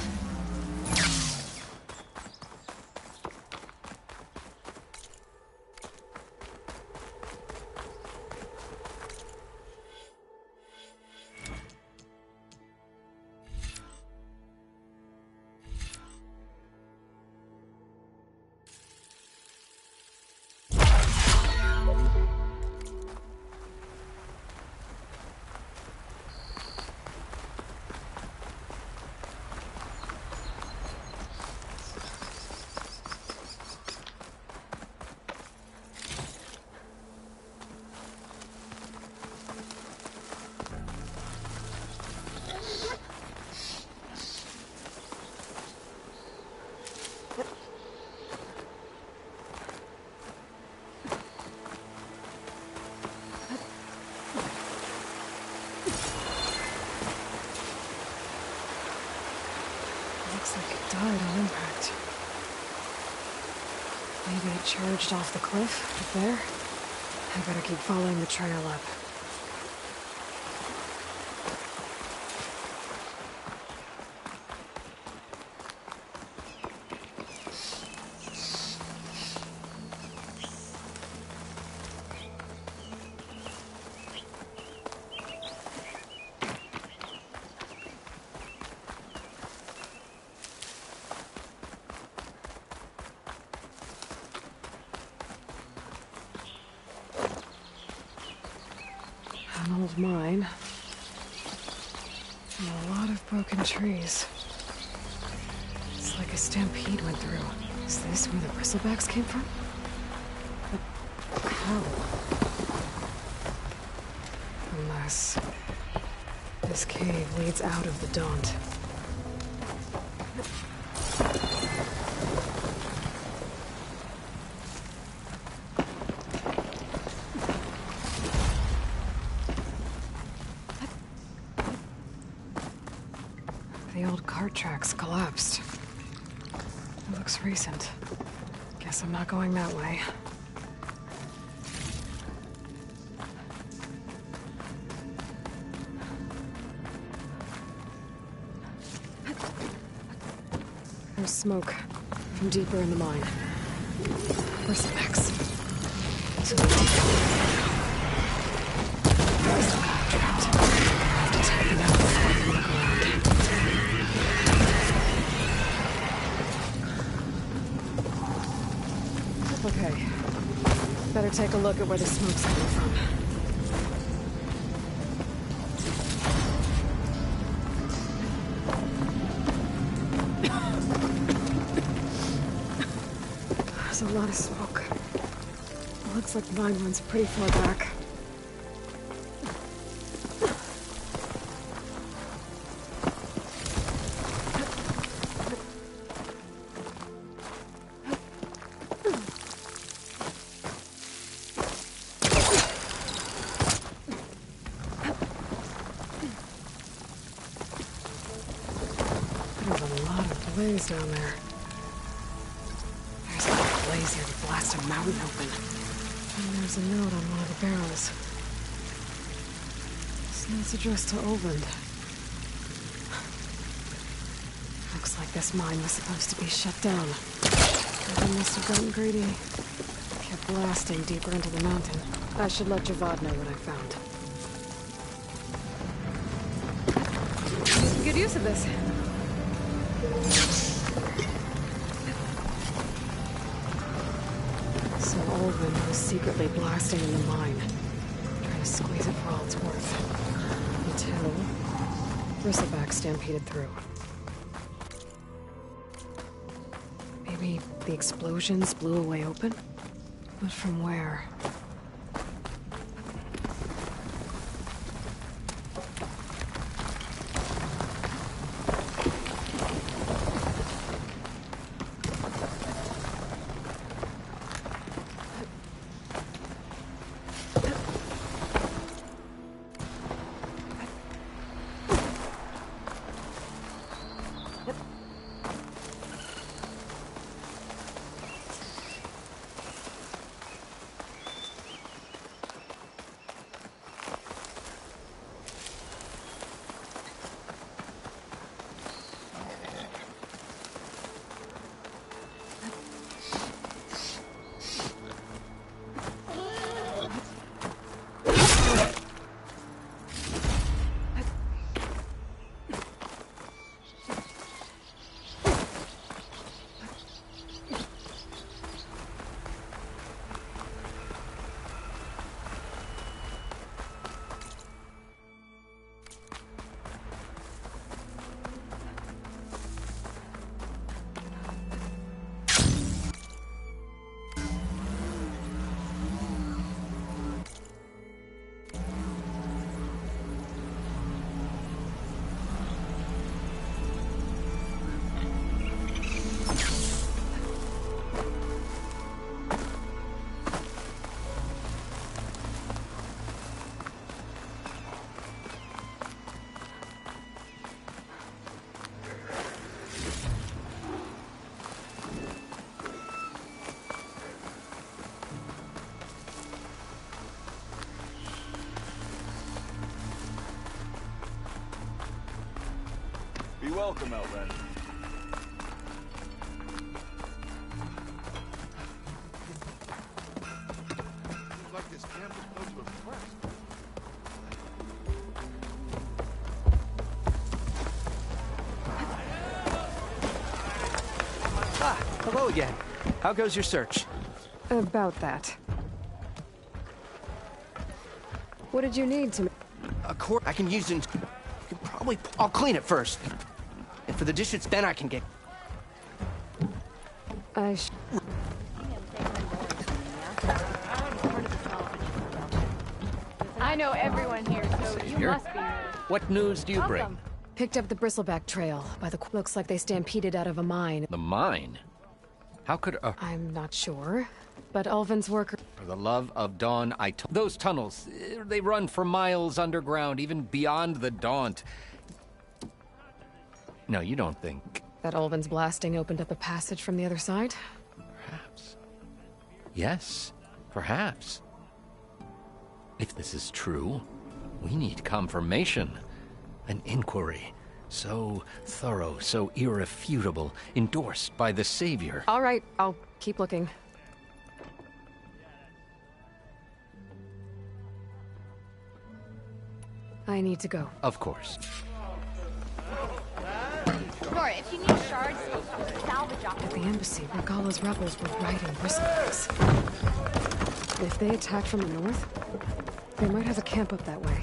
Looks like it died on impact. Maybe it charged off the cliff up there. I better keep following the trail up. An old mine. And a lot of broken trees. It's like a stampede went through. Is this where the bristlebacks came from? But how? Unless this cave leads out of the Daunt. The old cart tracks collapsed. It looks recent. Guess I'm not going that way. There's smoke from deeper in the mine. Bristlebacks. So they're trapped. I have to take them out before I can look around. Okay. Better take a look at where the smoke's coming from. There's a lot of smoke. It looks like the mine runs pretty far back. There's a lot of blaze down there. There's like a blaze here to blast a mountain open. And there's a note on one of the barrels. This note's addressed to Oldland. Looks like this mine was supposed to be shut down. They must have gotten greedy. Kept blasting deeper into the mountain. I should let Javad know what I found. Good use of this. So Oldland was secretly blasting in the mine, trying to squeeze it for all it's worth. Until Bristleback stampeded through. Maybe the explosions blew a way open? But from where? welcome, Outlander. Seems like this camp is close to a crest. Ah, hello again. How goes your search? About that. What did you need to... A quart I can use in... I'll clean it first. And for the dishes, then I can get... I know everyone here, so you must be new. What news do you bring? Picked up the Bristleback Trail. Looks like they stampeded out of a mine. The mine? How could I'm not sure, but Ulvin's worker... For the love of Dawn, those tunnels, they run for miles underground, even beyond the Daunt. No, you don't think... That Ulvin's blasting opened up a passage from the other side? Perhaps. Yes, perhaps. If this is true, we need confirmation. An inquiry. So thorough, so irrefutable, endorsed by the Savior. All right, I'll keep looking. I need to go. Of course. Nora, if you need shards, salvage off. At the embassy, Regala's rebels were riding Bristlebacks. If they attacked from the north, they might have a camp up that way.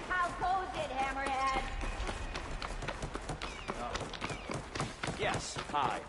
How goes it, Hammerhead? Yes, hi.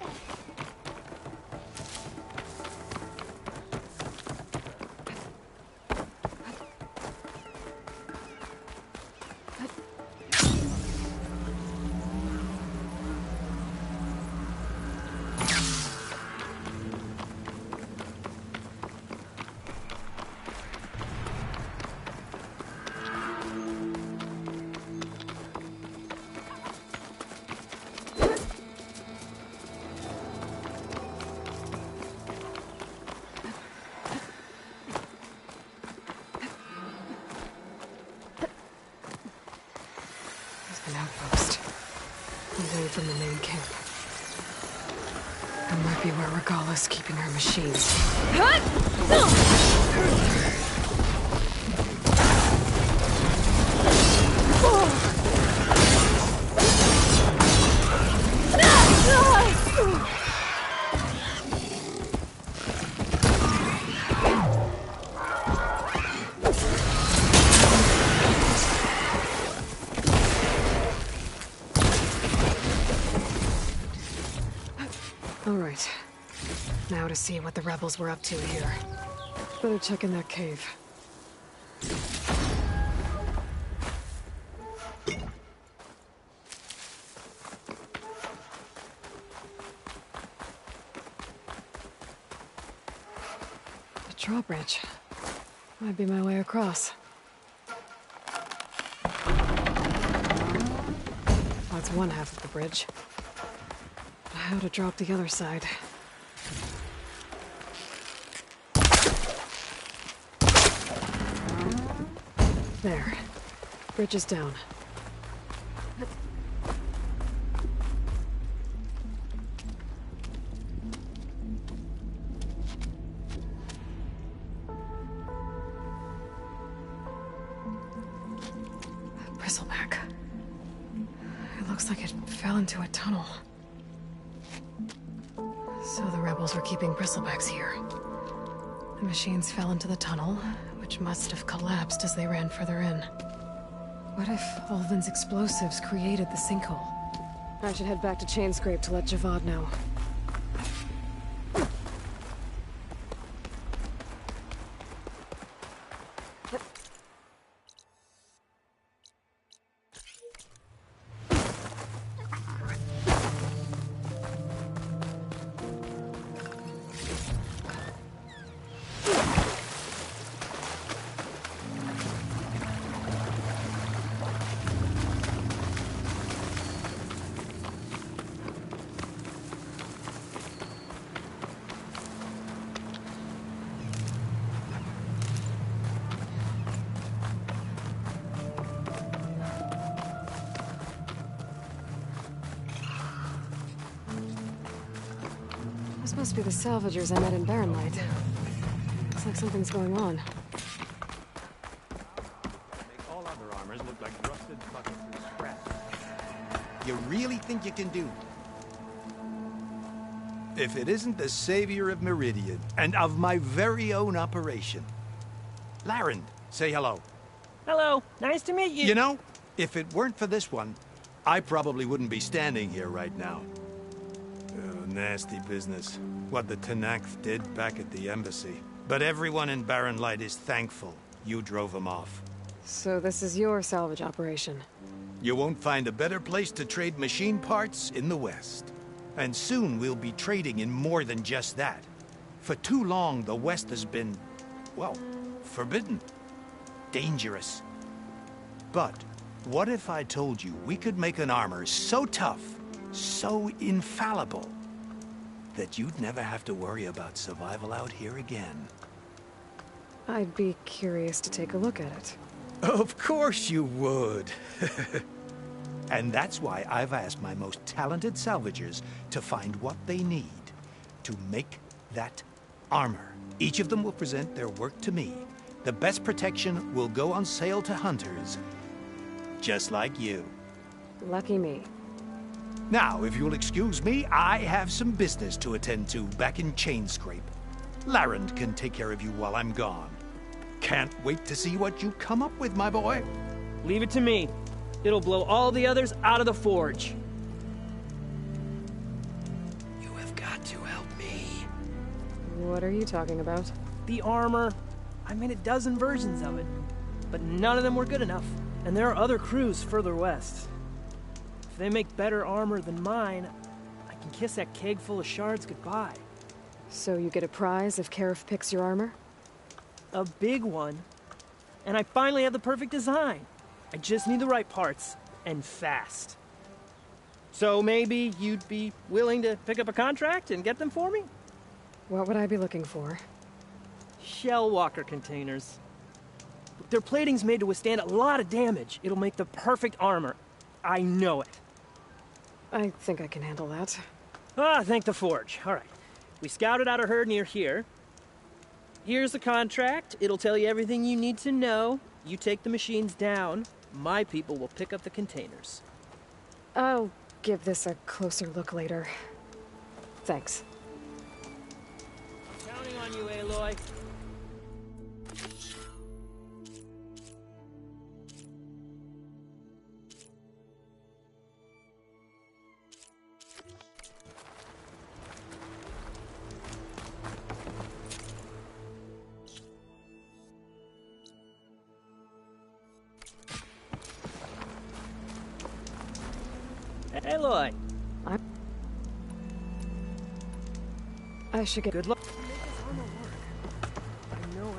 An outpost. Away from the main camp. That might be where Regala's keeping her machines. All right. Now to see what the rebels were up to here. Better check in that cave. The drawbridge. Might be my way across. That's one half of the bridge. How to drop the other side. There. Bridge is down. Bristleback. It looks like it fell into a tunnel. So the rebels were keeping Bristlebacks here. The machines fell into the tunnel, which must have collapsed as they ran further in. What if Ulvin's explosives created the sinkhole? I should head back to Chainscrape to let Javad know. This must be the salvagers I met in Barren Light. Looks like something's going on. Make all other armors look like rusted buckets and scraps. You really think you can do? If it isn't the savior of Meridian, and of my very own operation. Laren, say hello. Hello, nice to meet you. You know, if it weren't for this one, I probably wouldn't be standing here right now. Oh, nasty business. What the Tenakth did back at the embassy. But everyone in Barren Light is thankful you drove them off. So this is your salvage operation? You won't find a better place to trade machine parts in the West. And soon we'll be trading in more than just that. For too long, the West has been, well, forbidden. Dangerous. But what if I told you we could make an armor so tough, so infallible, that you'd never have to worry about survival out here again? I'd be curious to take a look at it. Of course you would. And that's why I've asked my most talented salvagers to find what they need to make that armor. Each of them will present their work to me. The best protection will go on sale to hunters, just like you. Lucky me. Now, if you'll excuse me, I have some business to attend to back in Chainscrape. Laren can take care of you while I'm gone. Can't wait to see what you come up with, my boy. Leave it to me. It'll blow all the others out of the forge. You have got to help me. What are you talking about? The armor. I made a dozen versions of it, but none of them were good enough. And there are other crews further west. If they make better armor than mine, I can kiss that keg full of shards goodbye. So you get a prize if Karif picks your armor? A big one. And I finally have the perfect design. I just need the right parts, and fast. So maybe you'd be willing to pick up a contract and get them for me? What would I be looking for? Shell walker containers. Their plating's made to withstand a lot of damage. It'll make the perfect armor. I know it. I think I can handle that. Ah, thank the forge. All right. We scouted out a herd near here. Here's the contract. It'll tell you everything you need to know. You take the machines down. My people will pick up the containers. I'll give this a closer look later. Thanks. Counting on you, Aloy. Aloy. I should get good luck. Make this armor work. I know it.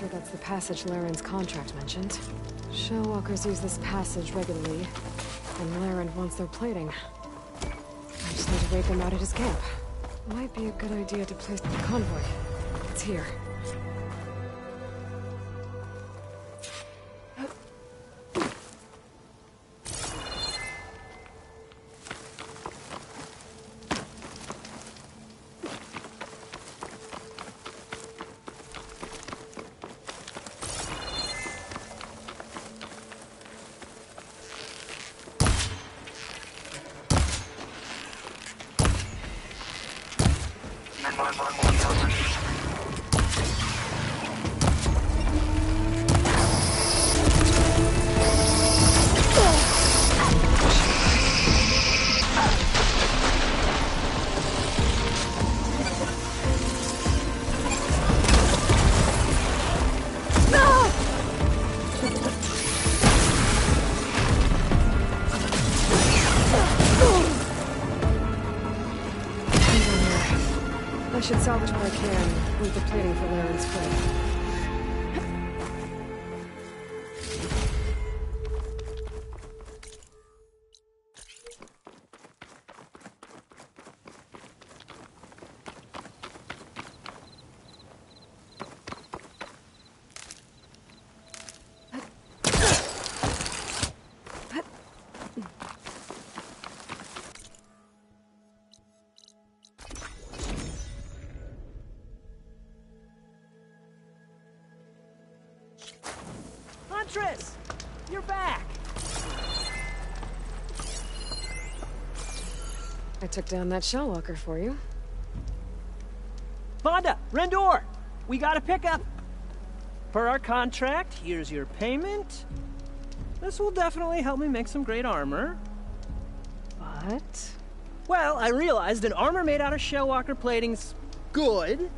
sure that's the passage Laren's contract mentioned. Shellwalkers use this passage regularly, and Laren wants their plating. I just need to wait them out at his camp. Might be a good idea to place the convoy. It's here. I should salvage what I can, with the plating for Laren's foot. Huntress! You're back! I took down that Shellwalker for you. Vonda! Rendor! We got a pickup! Per our contract, here's your payment. This will definitely help me make some great armor. But... well, I realized an armor made out of Shellwalker plating's good,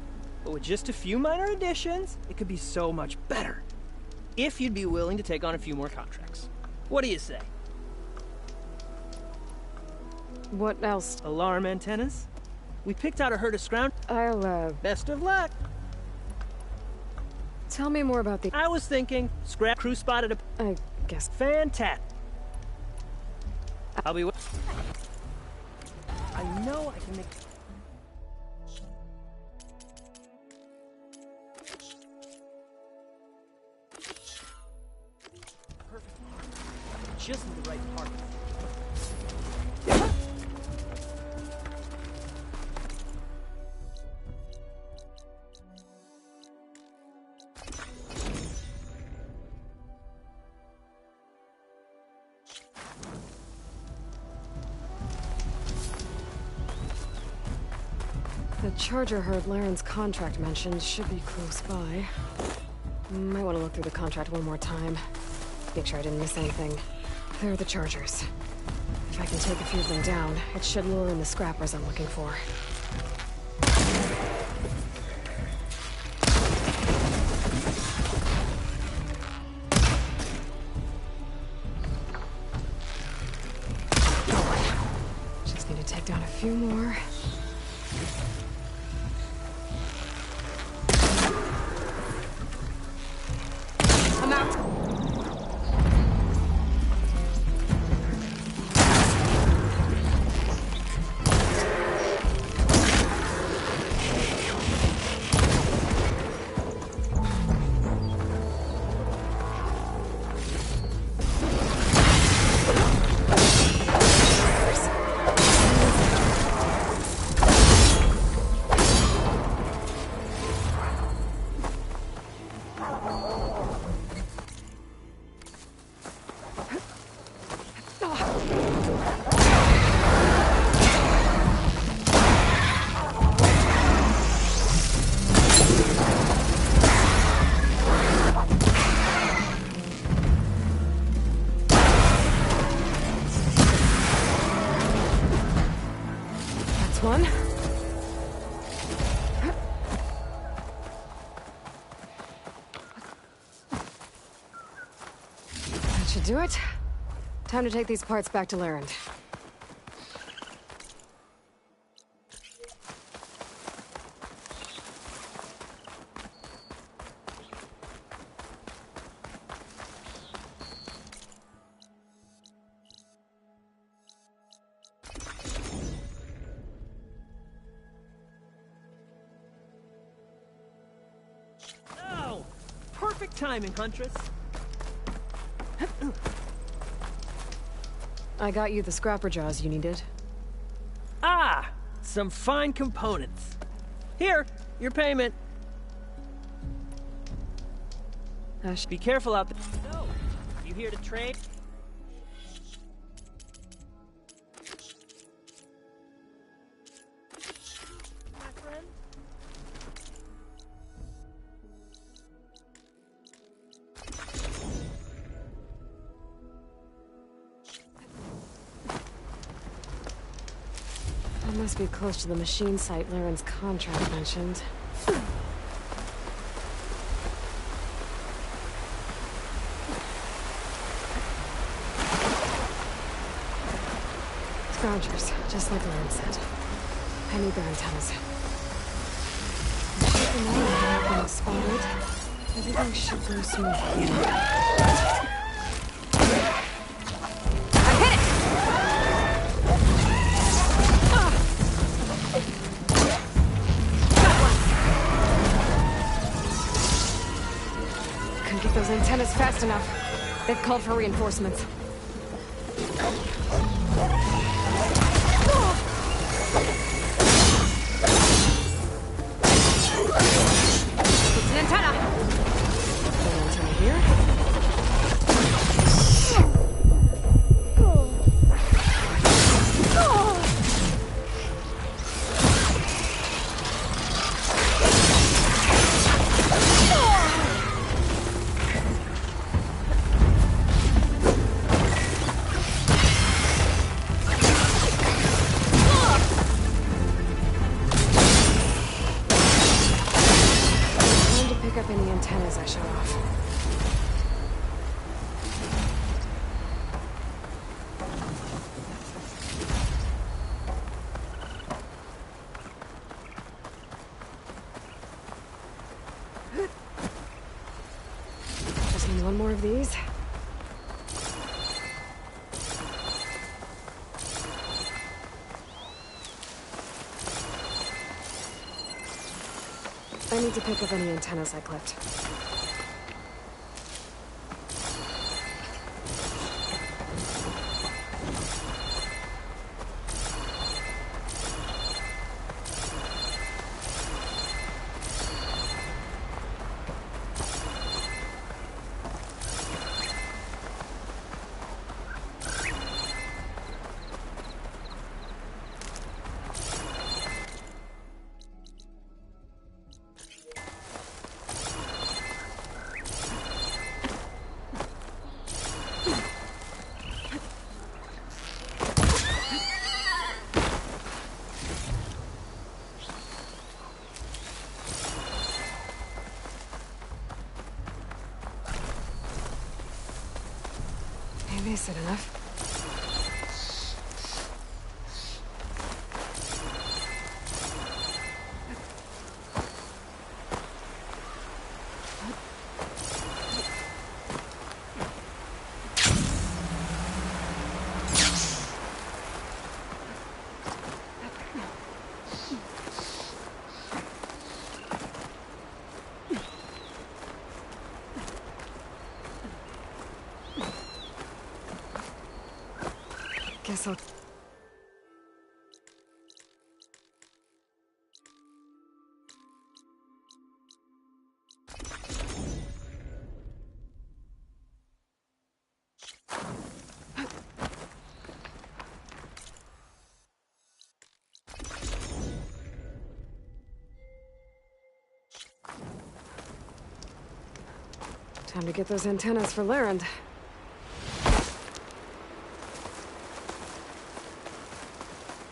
but with just a few minor additions, it could be so much better. If you'd be willing to take on a few more contracts. What do you say? What else? Alarm antennas. We picked out a herd of scrounge. Best of luck. Tell me more about the... I was thinking, scrap crew spotted a... I guess... fantastic. I'll be... I know I can make... just in the right part. The charger herd Laren's contract mentioned should be close by. Might want to look through the contract one more time. Make sure I didn't miss anything. There are the chargers. If I can take a few of them down, it should lure in the scrappers I'm looking for. Just need to take down a few more. I'm out! One. That should do it. Time to take these parts back to Laren. timing, Huntress. I got you the scrapper jaws you needed. Ah! Some fine components. Here, your payment. Be careful out there. So, you here to trade? My friend? That must be close to the machine site Laren's contract mentioned. Scroungers, just like Laren said. I need their antennas. Keep them on, being spotted. Everything should go smoothly. Couldn't get those antennas fast enough. They've called for reinforcements. It's an antenna! An antenna here. Up any antennas I shut off. Just need one more of these. I need to pick up any antennas I clipped. Maybe I said enough. Guess I'll... Time to get those antennas for Laren.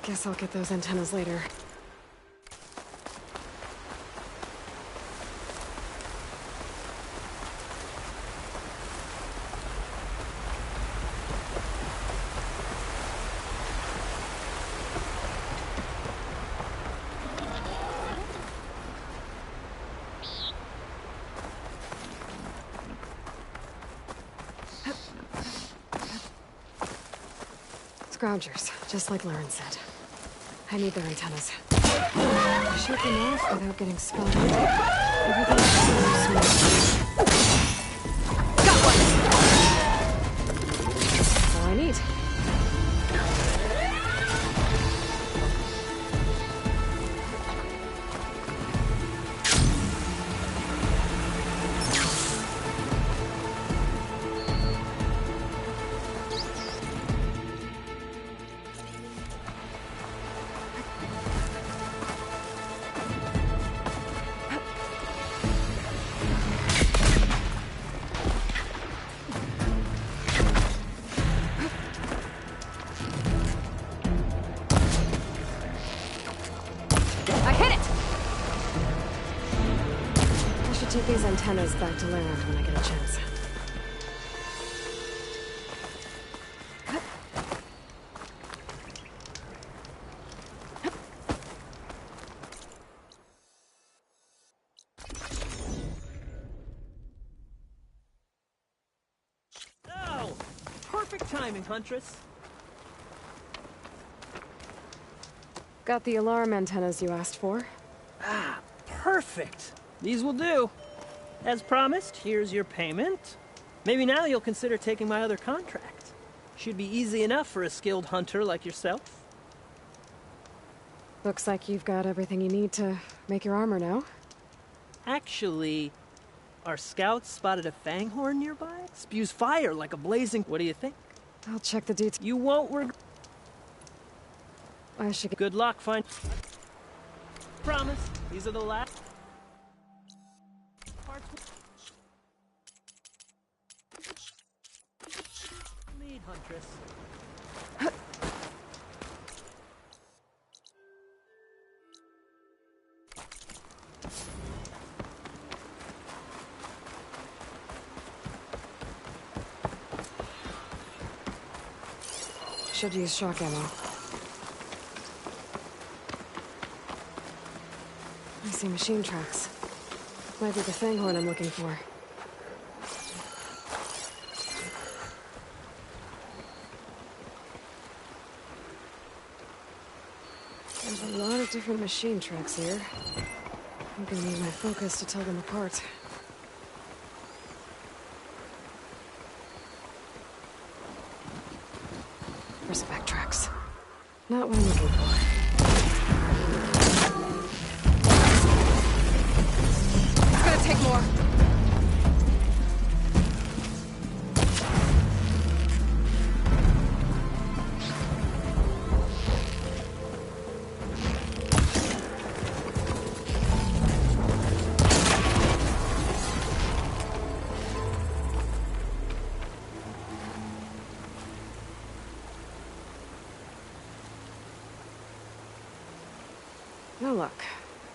Guess I'll get those antennas later. Scroungers, just like Laren said. I need their antennas. Shoot them off without getting spotted. Everything should go smoothly. Jeep these antennas back to Larend when I get a chance. Oh! Perfect timing, Huntress. Got the alarm antennas you asked for. Ah, perfect. These will do. As promised, here's your payment. Maybe now you'll consider taking my other contract. Should be easy enough for a skilled hunter like yourself. Looks like you've got everything you need to make your armor now. Actually, our scouts spotted a fanghorn nearby. Spews fire like a blazing... What do you think? I'll check the details. You won't regret... I should get... Good luck, find... Promise, these are the last... parts... Lead, Huntress. Should use shock ammo. I see machine tracks. Might be the fanghorn I'm looking for. There's a lot of different machine tracks here. I'm gonna need my focus to tell them apart. Horseback tracks. Not what I'm looking for. It's gonna take more. Now look,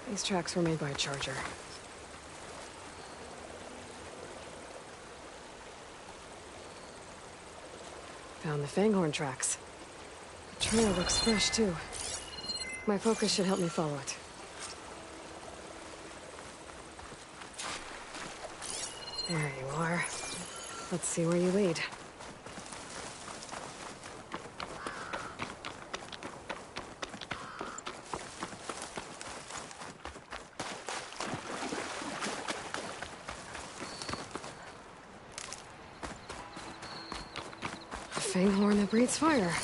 these tracks were made by a charger. Found the fanghorn tracks. The trail looks fresh, too. My focus should help me follow it. There you are. Let's see where you lead. Fanghorn that breathes fire. I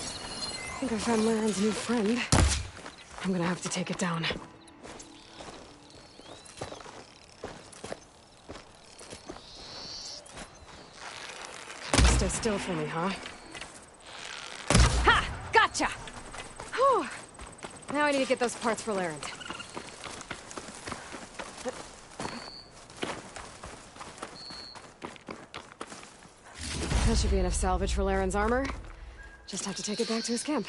think I found Larend's new friend. I'm gonna have to take it down. Just stay still for me, huh? Ha! Gotcha! Whew. Now I need to get those parts for Larend. That should be enough salvage for Larend's armor. Just have to take it back to his camp.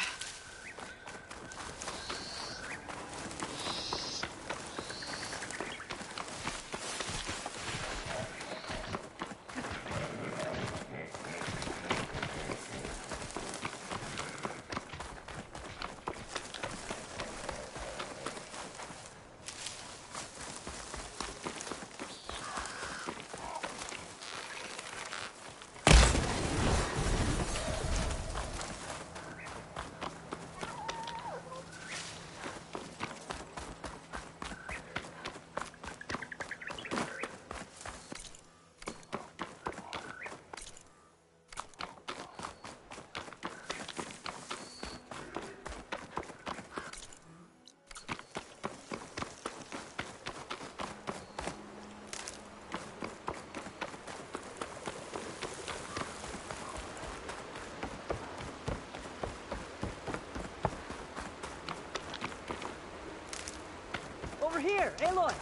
Over here, Aloy!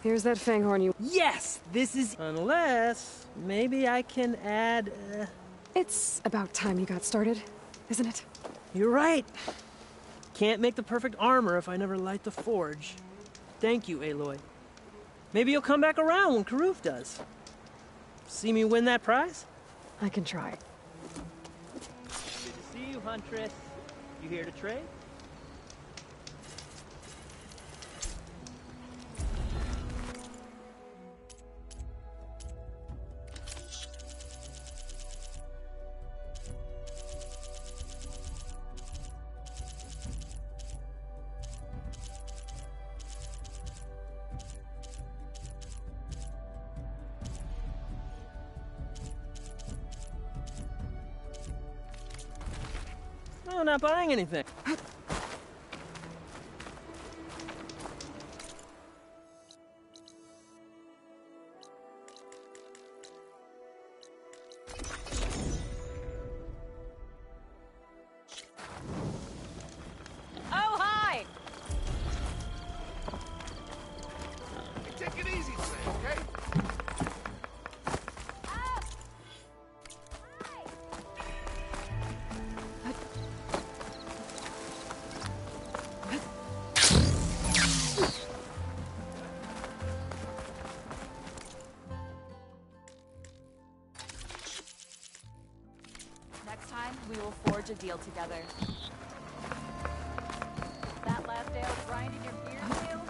Here's that fanghorn you... Yes! This is... Unless... maybe I can add, It's about time you got started, isn't it? You're right. Can't make the perfect armor if I never light the forge. Thank you, Aloy. Maybe you'll come back around when Karuf does. See me win that prize? I can try. Good to see you, Huntress. You here to trade? No, not buying anything. Oh, hi! Take it easy, Sam, okay? Next time, we will forge a deal together. That last ale grinding your beer, Neil?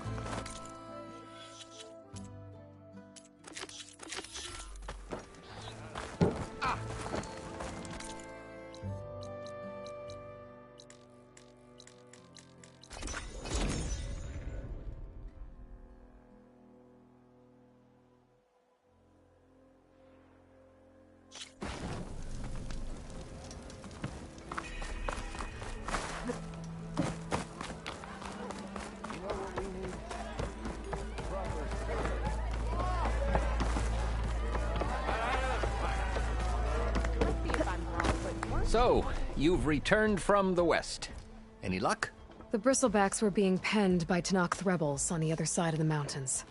So, you've returned from the west. Any luck? The Bristlebacks were being penned by Tenakth rebels on the other side of the mountains.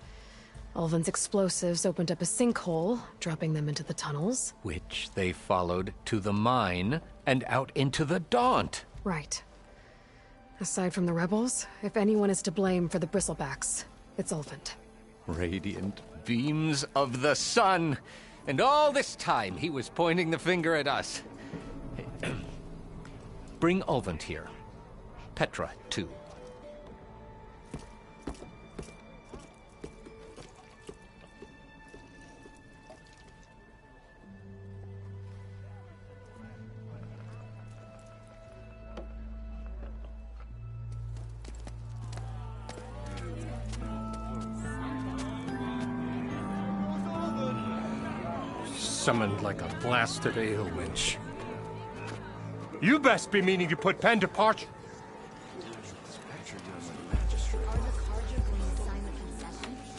Ulvin's explosives opened up a sinkhole, dropping them into the tunnels. Which they followed to the mine and out into the Daunt. Right. Aside from the rebels, if anyone is to blame for the Bristlebacks, it's Ulvin. Radiant beams of the sun! And all this time he was pointing the finger at us. Bring Ulvin here. Petra, too. Summoned like a blasted ale winch. You best be meaning to put pen to parch.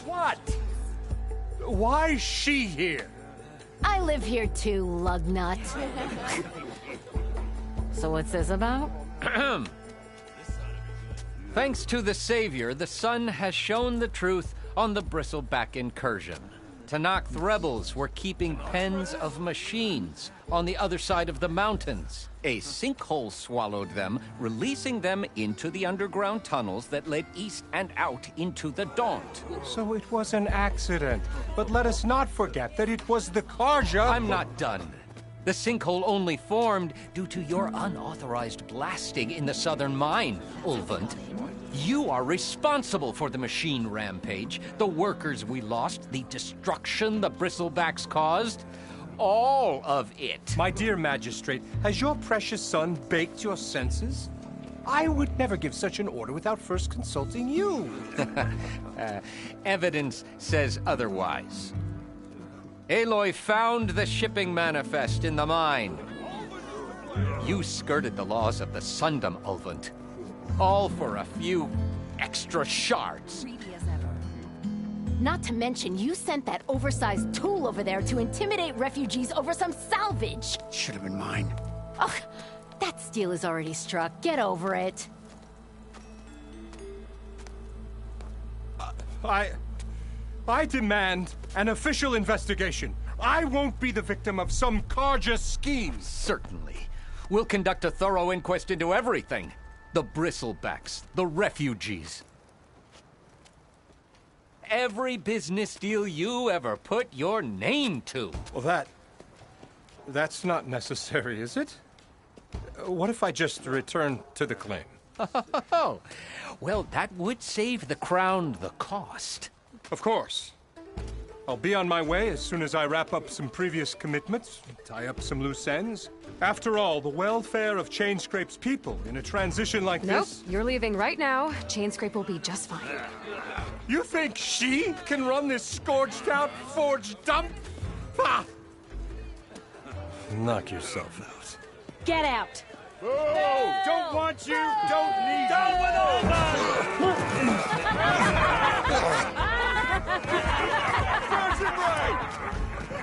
What? Why is she here? I live here too, lugnut. So what's this about? Thanks to the Savior, the sun has shown the truth on the Bristleback incursion. Tenakth rebels were keeping pens of machines on the other side of the mountains. A sinkhole swallowed them, releasing them into the underground tunnels that led east and out into the Daunt. So it was an accident. But let us not forget that it was the Carja. I'm not done. The sinkhole only formed due to your unauthorized blasting in the southern mine, Ulvund. You are responsible for the machine rampage, the workers we lost, the destruction the Bristlebacks caused. All of it. My dear magistrate, has your precious son baked your senses? I would never give such an order without first consulting you. Evidence says otherwise. Aloy found the shipping manifest in the mine. You skirted the laws of the Sundom, Ulvund. All for a few extra shards. Not to mention, you sent that oversized tool over there to intimidate refugees over some salvage. Should have been mine. Ugh, that steel is already struck. Get over it. I demand an official investigation. I won't be the victim of some Carja scheme. Certainly. We'll conduct a thorough inquest into everything. The Bristlebacks, the refugees. every business deal you ever put your name to. Well, that's not necessary, is it? What if I just return to the claim? Oh, well, that would save the Crown the cost. Of course. I'll be on my way as soon as I wrap up some previous commitments, tie up some loose ends. After all, the welfare of Chainscrape's people in a transition like this... Nope, you're leaving right now. Chainscrape will be just fine. You think she can run this scorched-out forge dump? Ha! Knock yourself out. Get out! Oh, don't want you, don't need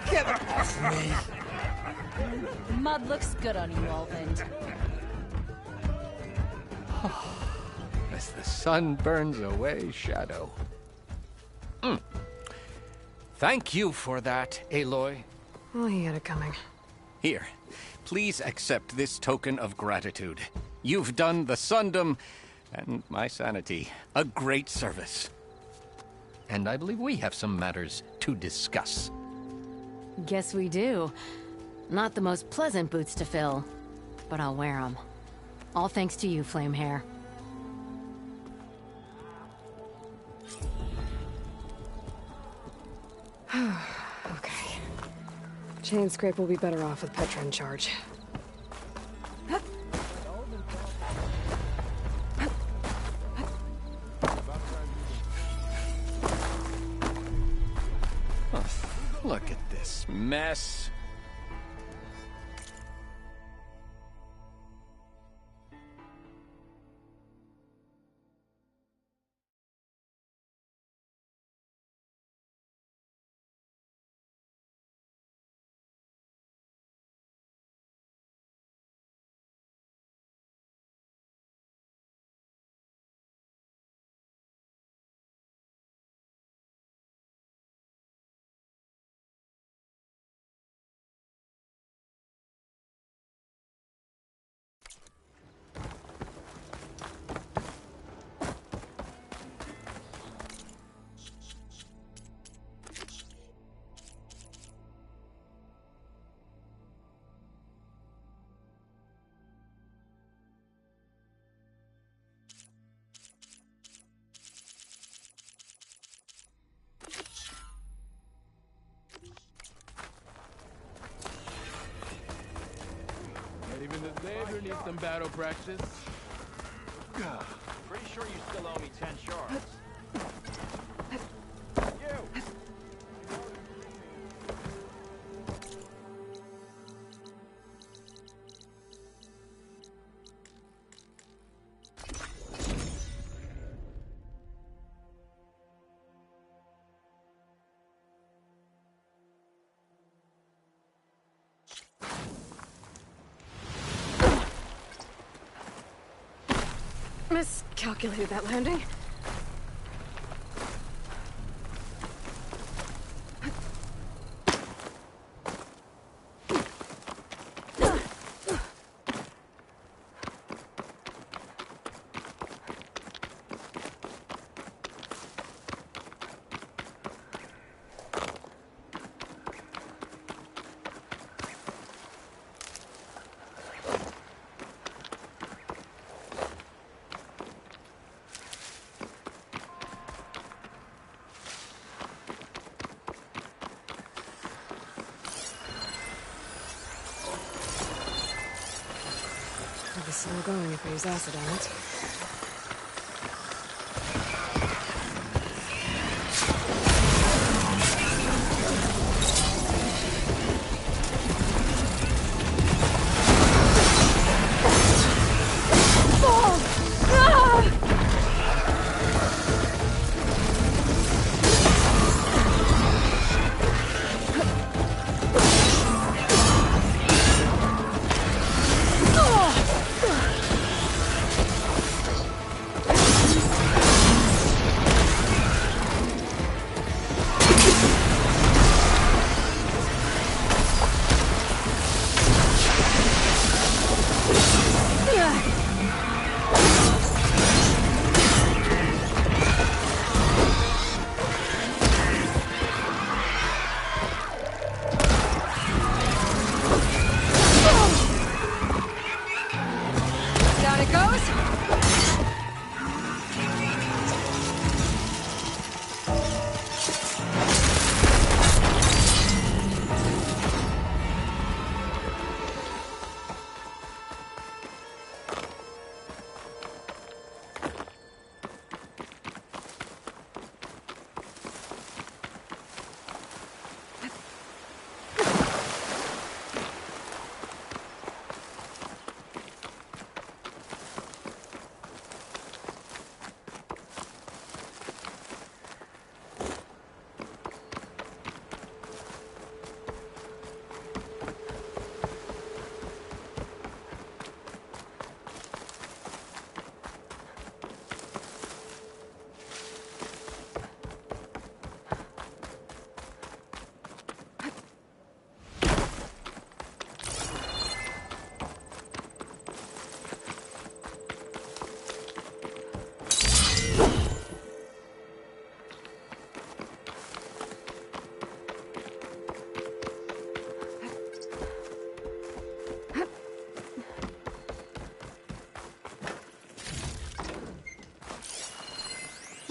Get off me! Mud looks good on you, Alvin. As the sun burns away shadow. Thank you for that, Aloy. Oh, he had it coming. Here, please accept this token of gratitude. You've done the Sundom, and my sanity, a great service. And I believe we have some matters to discuss. Guess we do. Not the most pleasant boots to fill, but I'll wear them. All thanks to you, Flamehair. Okay. Chainscrape will be better off with Petra in charge. Look at this mess. Even the Xavier needs some battle practice. Pretty sure you still owe me 10 shards. Miscalculated that landing. It'll be slow going if I use acid on it. goes.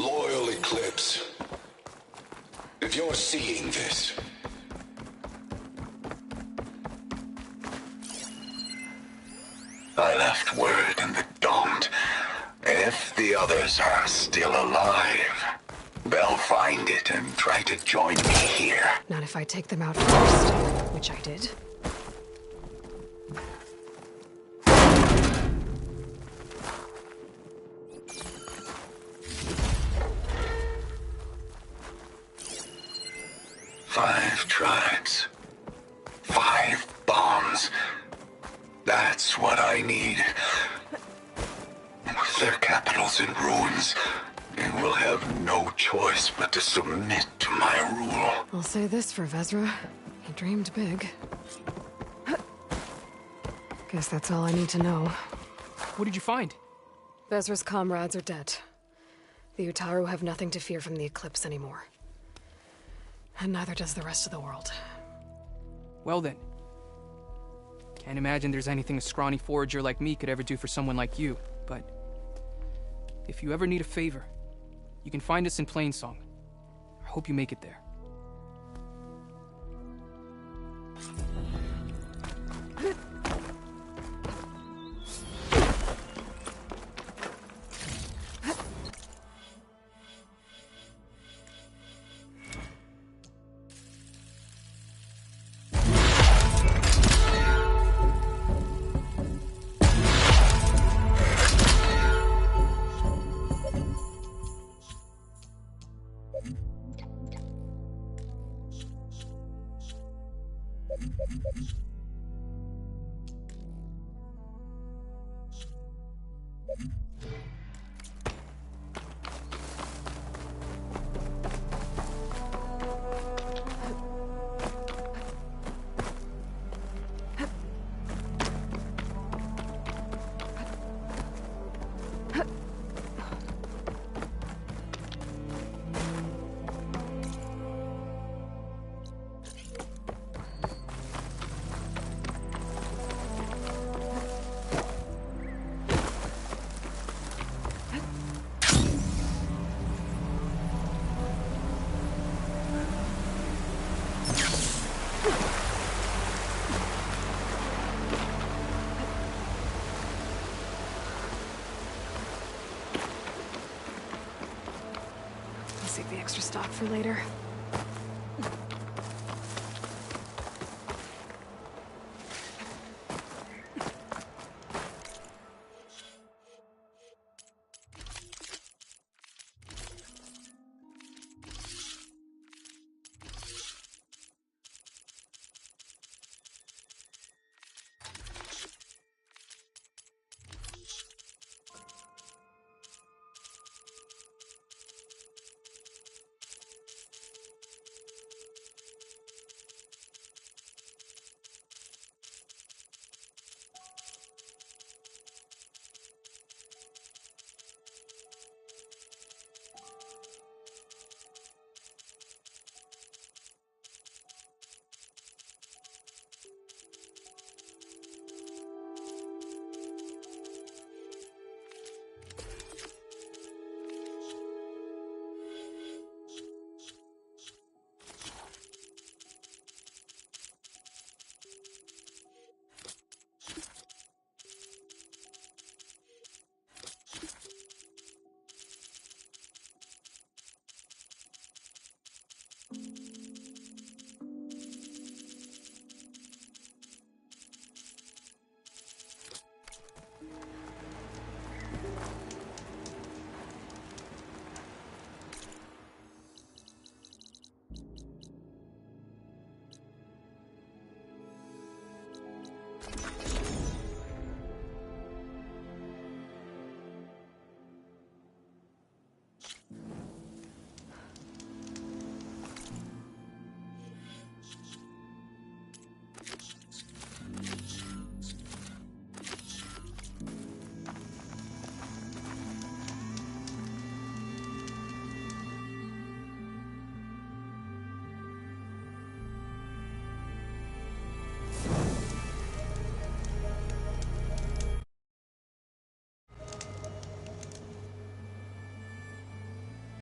Loyal Eclipse, if you're seeing this, I left word in the Domed. If the others are still alive, they'll find it and try to join me here. Not if I take them out first, which I did. Five tribes. 5 bombs. That's what I need. With their capitals in ruins, they will have no choice but to submit to my rule. I'll say this for Vezra. He dreamed big. Guess that's all I need to know. What did you find? Vezra's comrades are dead. The Utaru have nothing to fear from the Eclipse anymore. And neither does the rest of the world. Well then. Can't imagine there's anything a scrawny forager like me could ever do for someone like you, but if you ever need a favor, you can find us in Plainsong. I hope you make it there. I'll save the extra stock for later.